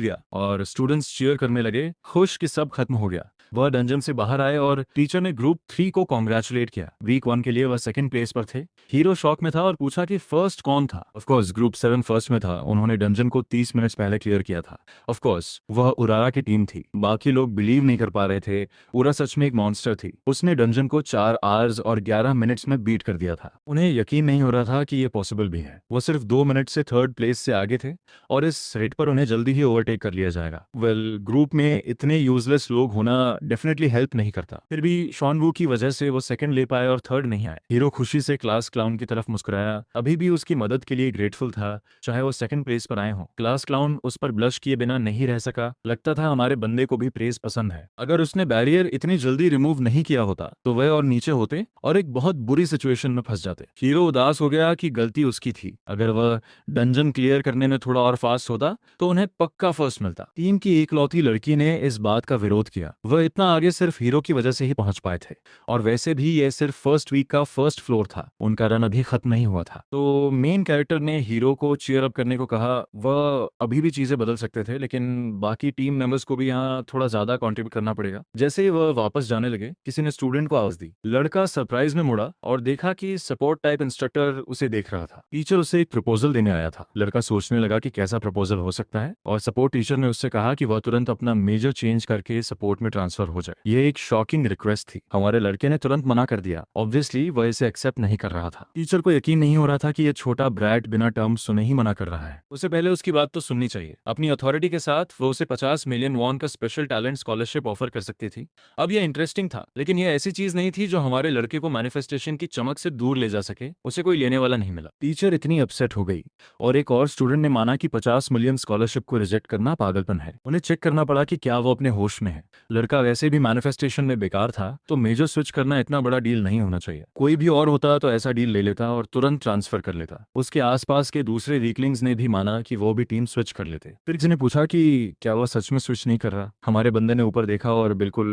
गया और स्टूडेंट्स चीयर करने लगे, खुश कि सब खत्म हो गया। वह डंजन से बाहर आए और टीचर ने ग्रुप 3 को कॉन्ग्रेचुलेट किया। वीक 1 के लिए वह सेकंड प्लेस पर थे। हीरो शॉक में था और पूछा कि फर्स्ट कौन था। ऑफ कोर्स ग्रुप 7 फर्स्ट में था। उन्होंने डंजन को 30 मिनट्स पहले क्लियर किया था। ऑफ कोर्स वह उरारा की टीम थी। बाकी लोग बिलीव नहीं कर पा रहे थे। उरा सच में एक मॉन्स्टर थी। उसने डंजन को 4 आवर्स और 11 मिनट्स में बीट कर दिया था। उन्हें यकीन नहीं हो रहा था कि ये पॉसिबल भी है। वो सिर्फ 2 मिनट से थर्ड प्लेस से आगे थे और इस रेट पर उन्हें जल्दी ही ओवरटेक कर लिया जाएगा। वेल, ग्रुप में इतने यूजलेस लोग होना डेफिनेटली हेल्प नहीं करता। फिर भी शॉन वू की वजह से वो सेकंड ले पाए और थर्ड नहीं आए। हीरो खुशी से क्लास क्लाउन की तरफ मुस्कुराया। अभी भी उसकी मदद के लिए ग्रेटफुल था, चाहे वो सेकंड प्लेस पर आए हों। क्लास क्लाउन उस पर ब्लश किए बिना नहीं रह सका। लगता था हमारे बंदे को भी प्रेज पसंद है। अगर उसने बैरियर इतनी जल्दी रिमूव नहीं किया होता तो वह और नीचे होते और एक बहुत बुरी सिचुएशन में फंस जाते। हीरो उदास हो गया कि गलती उसकी थी। अगर वह डंजन क्लियर करने में थोड़ा और फास्ट होता तो उन्हें पक्का फर्स्ट मिलता। टीम की एकलौती लड़की ने इस बात का विरोध किया। वह इतना आगे सिर्फ हीरो की वजह से ही पहुंच पाए थे, और वैसे भी ये सिर्फ फर्स्ट वीक का फर्स्ट फ्लोर था। उनका रन अभी खत्म नहीं हुआ था। तो मेन कैरेक्टर ने हीरो को चीयर अप करने को कहा। वह अभी भी चीजें बदल सकते थे, लेकिन बाकी टीम मेंबर्स को भी यहाँ थोड़ा ज्यादा कंट्रीब्यूट करना पड़ेगा। जैसे ही वह वापस जाने लगे, किसी ने स्टूडेंट को आवाज दी। लड़का सरप्राइज में मुड़ा और देखा कि सपोर्ट टाइप इंस्ट्रक्टर उसे देख रहा था। टीचर उसे एक प्रपोजल देने आया था। लड़का सोचने लगा कि कैसा प्रपोजल हो सकता है, और सपोर्ट टीचर ने उससे कहा कि वह तुरंत अपना मेजर चेंज करके सपोर्ट में ट्रांसफर हो जाए। ये एक शॉकिंग रिक्वेस्ट थी। हमारे लड़के ने तुरंत मना कर दिया। ऑब्वियसली वह इसे एक्सेप्ट नहीं कर रहा था। टीचर को यकीन नहीं हो रहा था कि यह छोटा ब्रैट बिना टर्म सुने ही मना कर रहा है? उसे पहले उसकी बात तो सुननी चाहिए। अपनी अथॉरिटी के साथ वो उसे 50 मिलियन वॉन का स्पेशल टैलेंट स्कॉलरशिप ऑफर कर सकती थी। अब यह इंटरेस्टिंग था, लेकिन यह ऐसी चीज नहीं थी जो हमारे लड़के को मैनिफेस्टेशन की चमक से दूर ले जा सके। उसे कोई लेने वाला नहीं मिला। टीचर इतनी अपसेट हो गई और एक और स्टूडेंट ने माना कि 50 मिलियन स्कॉलरशिप को रिजेक्ट करना पागलपन है। उन्हें चेक करना पड़ा कि क्या वो अपने होश में है। लड़का वैसे भी मैनिफेस्टेशन में बेकार था, तो मेजर स्विच करना इतना बड़ा डील नहीं होना चाहिए। कोई भी और होता तो ऐसा डील ले लेता और तुरंत ट्रांसफर कर लेता। उसके आसपास के दूसरे वीकलिंग्स ने भी माना कि वो भी टीम स्विच कर लेते। फिर किसी ने पूछा कि क्या वो सच में स्विच नहीं कर रहा। हमारे बंदे ने ऊपर देखा और बिल्कुल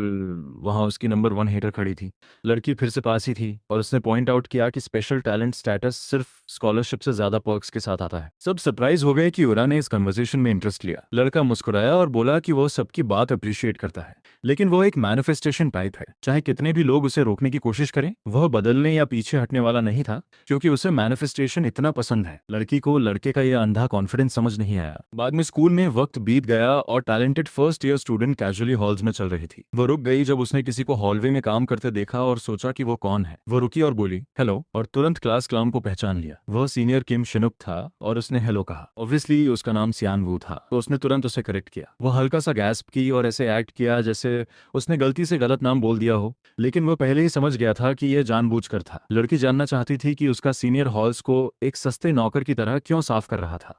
वहां उसकी नंबर 1 हेटर खड़ी थी। लड़की फिर से पास ही थी और उसने पॉइंट आउट किया कि स्पेशल टैलेंट स्टेटस सिर्फ स्कॉलरशिप से ज्यादा पर्क्स के साथ आता है। सब सरप्राइज हो गए कि उरा ने इस कन्वर्सेशन में इंटरेस्ट लिया। लड़का मुस्कुराया और बोला कि वो सबकी बात अप्रिशिएट करता है, लेकिन वो एक मैनिफेस्टेशन टाइप है। चाहे कितने भी लोग उसे रोकने की कोशिश करें, वह बदलने या पीछे हटने वाला नहीं था, क्योंकि उसे मैनिफेस्टेशन इतना पसंद है। लड़की को लड़के का यह अंधा कॉन्फिडेंस समझ नहीं आया। बाद में स्कूल में वक्त बीत गया और talented first year student casually halls में चल रही थी। वो रुक गई जब उसने किसी को हॉलवे में काम करते देखा और सोचा कि वो कौन है। वो रुकी और बोली हेलो, और तुरंत क्लास क्लाउन को पहचान लिया। वह सीनियर किम शिनुक था और उसने हेलो कहा। ऑब्वियसली उसका नाम सियान वू था, तो उसने तुरंत उसे करेक्ट किया। वो हल्का सा गैस्प की और ऐसे एक्ट किया जैसे उसने गलती से गलत नाम बोल दिया हो, लेकिन वो पहले ही समझ गया था कि यह जानबूझकर था। लड़की जानना चाहती थी कि उसका सीनियर हॉल्स को एक सस्ते नौकर की तरह क्यों साफ कर रहा था।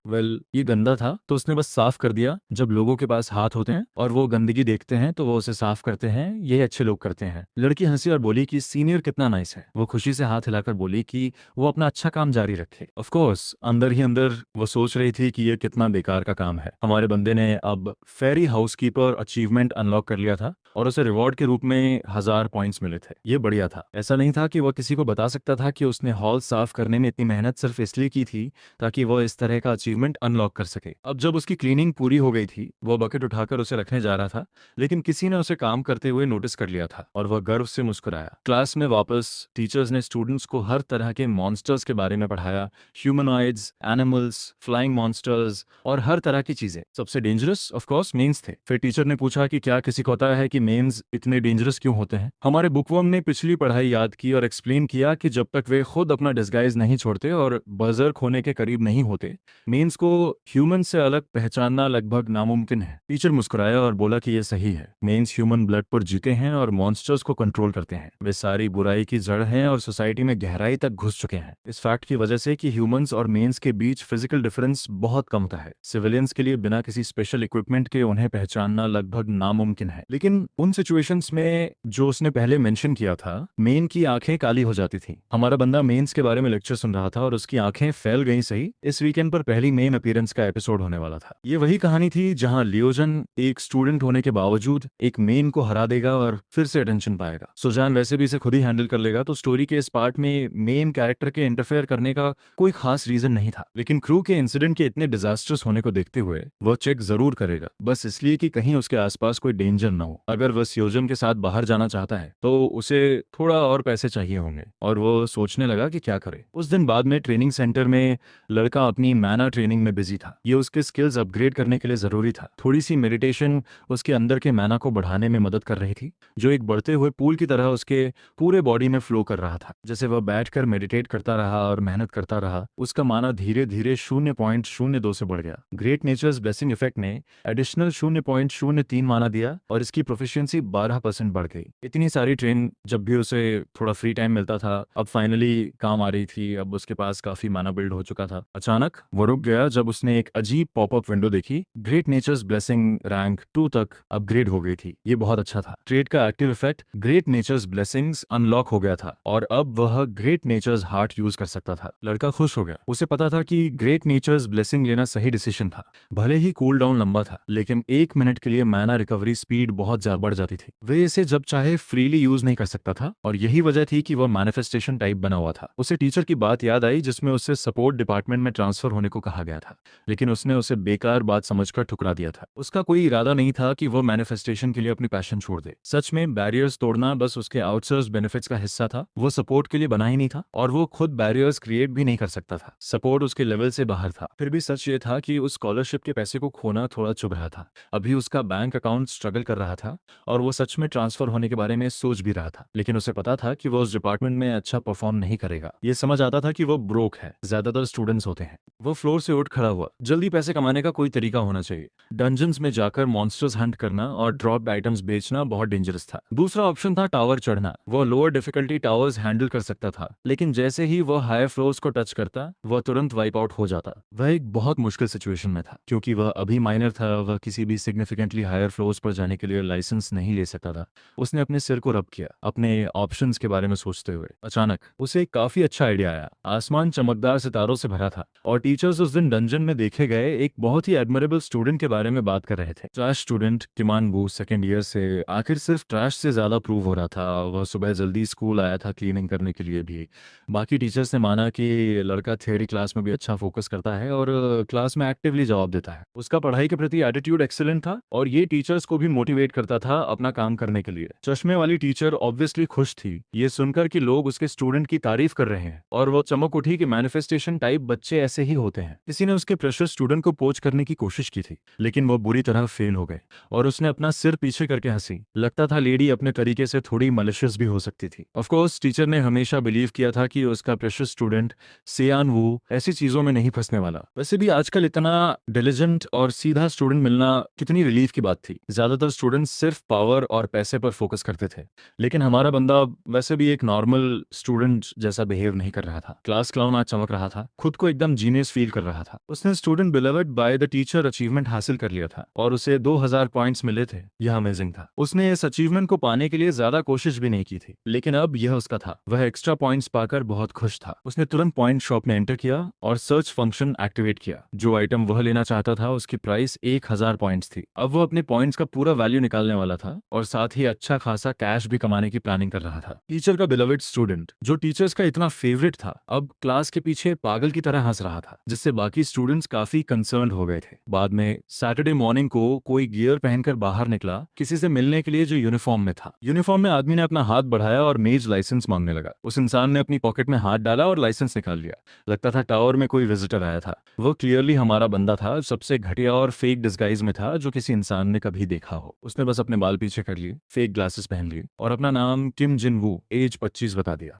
ये गंदा था तो उसने बस साफ कर दिया। जब लोगों के पास हाथ होते हैं और वो गंदगी देखते हैं तो वो उसे साफ करते हैं, यही अच्छे लोग करते हैं। लड़की हंसी और बोली कि सीनियर कितना नाइस है। वो खुशी से हाथ हिलाकर बोली कि वो अपना अच्छा काम जारी रखे। ऑफ कोर्स अंदर ही अंदर वो सोच रही थी कि ये कितना बेकार का काम है। हमारे बंदे ने अब फेरी हाउसकीपर अचीवमेंट अनलॉक कर लिया था और उसे रिवॉर्ड के रूप में 1000 पॉइंट्स मिले थे। ये बढ़िया था। ऐसा नहीं था कि वह किसी को बता सकता था कि उसने हॉल साफ करने में इतनी मेहनत सिर्फ इसलिए की थी ताकि वह इस तरह का अचीवमेंट अनलॉक कर सके। अब जब उसकी क्लीनिंग पूरी हो गई थी, वो बकेट उठाकर उसे रखने जा रहा था, लेकिन किसी ने उसे काम करते हुए नोटिस कर लिया था और वह गर्व से मुस्कुराया। क्लास में वापस टीचर्स ने स्टूडेंट्स को हर तरह के मॉन्स्टर्स के बारे में पढ़ाया। ह्यूमनॉइड्स, एनिमल्स, फ्लाइंग मॉन्स्टर्स और हर तरह की चीजें। सबसे डेंजरस ऑफ कोर्स मेंस थे। फिर टीचर ने पूछा कि क्या किसी को पता है कि मेंस इतने डेंजरस क्यों होते हैं। हमारे बुकवर्म ने पिछली पढ़ाई याद की और एक्सप्लेन किया कि जब तक वे खुद अपना डिस्गाइज नहीं छोड़ते और बजर्क होने के करीब नहीं होते, मेंस को ह्यूमन से अलग पहचानना लगभग नामुमकिन है। टीचर मुस्कुराया और बोला कि यह सही है। मेंस ह्यूमन ब्लड पर जीते हैं और मॉन्स्टर्स को कंट्रोल करते हैं। वे सारी बुराई की जड़ हैं और सोसाइटी में गहराई तक घुस चुके हैं। इस फैक्ट की वजह से कि ह्यूमंस और मेंस के बीच फिजिकल डिफरेंस बहुत कम होता है। सिविलियंस के लिए बिना किसी स्पेशल इक्विपमेंट के उन्हें पहचानना लगभग नामुमकिन है। लेकिन उन सिचुएशंस में जो उसने पहले मेंशन किया था, मेन की आंखें काली हो जाती थी। हमारा बंदा मेंस के बारे में लेक्चर सुन रहा था और उसकी आंखें फैल गई। सही इस वीकेंड पर पहली मेन अपीयरेंस का एपिसोड होने वाला था। ये वही कहानी थी जहां लियोजन एक स्टूडेंट होने के बावजूद एक मेन को हरा देगा और फिर से अटेंशन पाएगा। सुजान वैसे भी इसे खुद ही हैंडल कर लेगा, तो स्टोरी के इस पार्ट में मेन कैरेक्टर के इंटरफेयर करने का कोई खास रीजन नहीं था। लेकिन क्रू के इंसिडेंट के इतने डिजास्टर्स होने को देखते हुए वह चेक जरूर करेगा, बस इसलिए कि कहीं उसके आसपास कोई डेंजर ना हो। अगर वह सियोजन के साथ बाहर जाना चाहता है तो उसे थोड़ा और पैसे चाहिए होंगे, और वो सोचने लगा कि क्या करे। उस दिन बाद में ट्रेनिंग सेंटर में लड़का अपनी मैना ट्रेनिंग में बिजी था। ये उसके स्किल्स अपग्रेड करने के लिए जरूरी था। थोड़ी सी मेडिटेशन उसके अंदर के मैना को बढ़ाने में मदद कर रही थी, जो एक बढ़ते हुए पूल की तरह उसके पूरे बॉडी में फ्लो कर रहा था। जैसे वह बैठकर मेडिटेट करता रहा और मेहनत करता रहा, उसका माना धीरे धीरे 0.02 से बढ़ गया। ग्रेट नेचर्स ब्लेसिंग इफेक्ट ने एडिशनल 0.03 माना दिया और इसकी प्रोफिशिएंसी 12% बढ़ गई। इतनी सारी ट्रेन जब भी उसे थोड़ा फ्री टाइम मिलता था, अब फाइनली काम आ रही थी। अब उसके पास काफी माना बिल्ड हो चुका था। अचानक वो रुक गया जब उसने एक अजीब पॉपअप विंडो देखी। ग्रेट नेचर्स ब्लेसिंग रैंक 2 तक अपग्रेड हो गई थी। ये बहुत अच्छा था। ट्रेड का active effect great nature's blessings unlock हो गया था और अब वह ग्रेट नेचर्स हार्ट यूज कर सकता था। लड़का खुश हो गया। उसे पता था कि ग्रेट नेचर्स ब्लेसिंग लेना सही डिसीजन था। भले ही कूल डाउन लंबा था, लेकिन 1 मिनट के लिए मैना रिकवरी स्पीड बहुत ज्यादा बढ़ जाती थी। वे इसे जब चाहे फ्रीली यूज नहीं कर सकता था और यही वजह थी कि वह मैनिफेस्टेशन टाइप बना हुआ था। उसे टीचर की बात याद आई जिसमें उससे सपोर्ट डिपार्टमेंट में ट्रांसफर होने को कहा गया था, लेकिन उसने उसे बेकार बात समझकर ठुकरा दिया था। उसका कोई इरादा नहीं था कि वो मैनिफेस्टेशन के लिए अपनी पैशन छोड़ दे। सच में बैरियर्स तोड़ना बस उसके आउटसोर्स बेनिफिट्स का हिस्सा था। वो सपोर्ट के लिए बना ही नहीं था और वो खुद बैरियर्स क्रिएट भी नहीं कर सकता था। सपोर्ट उसके लेवल से बाहर था। फिर भी सच ये था कि उस स्कॉलरशिप के पैसे को खोना थोड़ा चुभ रहा था। अभी उसका बैंक अकाउंट स्ट्रगल कर रहा था और वो सच में ट्रांसफर होने के बारे में सोच भी रहा था, लेकिन उसे पता था कि वो उस डिपार्टमेंट में अच्छा परफॉर्म नहीं करेगा। ये समझ आता था कि वो ब्रोक है। ज्यादातर स्टूडेंट्स होते हैं वो फ्लोर से उठ खड़ा हुआ। जल्दी पैसे कमाने का कोई तरीका होना चाहिए। डंजन्स में जाकर मॉन्स्टर्स हंट करना और ड्रॉप्ड आइटम्स बेचना बहुत डेंजरस था। दूसरा ऑप्शन था टावर चढ़ना। वो लोअर डिफिकल्टी टावर्स हैंडल कर सकता था, लेकिन जैसे ही वो हायर फ्लोर्स को टच करता वह तुरंत वाइप आउट हो जाता। वह एक बहुत मुश्किल सिचुएशन में था, क्योंकि वह अभी माइनर था। वह किसी भी सिग्निफिकेंटली हायर फ्लोर्स पर जाने के लिए लाइसेंस नहीं ले सकता था। उसने अपने सिर को रब किया, अपने ऑप्शंस के बारे में सोचते हुए। अचानक उसे एक काफी अच्छा आइडिया आया। आसमान चमकदार सितारों से भरा था और टीचर्स उस दिन डंजन में देखे गए एक बहुत ही एडमरेबल स्टूडेंट के बारे में बात कर रहे थे। ट्रैश स्टूडेंट किमान वो सेकेंड ईयर से आखिर सिर्फ ट्रैश से ज्यादा प्रूव हो रहा था। वह सुबह जल्दी स्कूल आया था क्लीनिंग करने के लिए भी। बाकी टीचर्स ने माना कि लड़का थियरी क्लास में भी अच्छा फोकस करता है और क्लास में एक्टिवली जवाब देता है। उसका पढ़ाई के प्रति एटीट्यूड एक्सीलेंट था और ये टीचर्स को भी मोटिवेट करता था अपना काम करने के लिए। चश्मे वाली टीचर ऑब्वियसली खुश थी ये सुनकर कि लोग उसके स्टूडेंट की तारीफ कर रहे हैं, और वो चमक उठी कि मैनिफेस्टेशन टाइप बच्चे ऐसे ही होते हैं। किसी ने उसके प्रेशियस स्टूडेंट को पोच करने की कोशिश की थी, लेकिन वो बुरी तरह फेल हो गए और उसने अपना सिर पीछे करके हंसी। लगता था लेडी अपने तरीके से थोड़ी मलिशियस भी हो सकती थी। ऑफ कोर्स टीचर ने हमेशा बिलीव किया था कि उसका प्रेशियस स्टूडेंट सेयान वू ऐसी चीजों में नहीं फंसने वाला। वैसे भी आजकल इतना डिलिजेंट और सीधा स्टूडेंट मिलना कितनी रिलीफ की बात थी। ज्यादातर स्टूडेंट्स सिर्फ पावर और पैसे पर फोकस करते थे, लेकिन हमारा बंदा वैसे भी एक नॉर्मल स्टूडेंट जैसा बिहेव नहीं कर रहा था। क्लास क्लाउन आज चमक रहा था, खुद को एकदम जीनियस फील कर रहा था। उसने student beloved by the teacher achievement हासिल कर लिया था और उसे 2000 पॉइंट्स मिले थे। यह अमेजिंग था। उसने इस अचीवमेंट को पाने के लिए ज्यादा कोशिश भी नहीं की थी, लेकिन अब यह उसका था। वह एक्स्ट्रा पॉइंट्स पाकर बहुत खुश था। उसने तुरंत पॉइंट शॉप में एंटर किया और सर्च फंक्शन एक्टिवेट किया। जो आइटम वह लेना चाहता था उसकी प्राइस 1000 पॉइंट्स थी। अब वो अपने पॉइंट्स का पूरा वैल्यू निकालने वाला था और साथ ही अच्छा खासा कैश भी कमाने की प्लानिंग कर रहा था। टीचर का बिलवड स्टूडेंट जो टीचर्स का इतना फेवरेट था, अब क्लास के पीछे पागल की तरह हंस रहा था, जिससे बाकी स्टूडेंट्स काफी कंसर्न हो गए थे। बाद में सैटरडे मॉर्निंग को कोई गियर पहनकर बाहर निकला किसी से मिलने के लिए जो यूनिफॉर्म में था। यूनिफॉर्म में आदमी ने अपना हाथ बढ़ाया और मेज लाइसेंस मांगने लगा। उस इंसान ने अपनी पॉकेट में हाथ डाला और लाइसेंस निकाल लिया। लगता था टावर में कोई विजिटर आया था। वो क्लियरली हमारा बंदा था, सबसे घटिया और फेक डिस्गाइज में था जो किसी इंसान ने कभी देखा हो। उसने बस अपने बाल पीछे कर लिए, फेक ग्लासेस पहन लिए और अपना नाम किम जिन वू एज 25 बता दिया।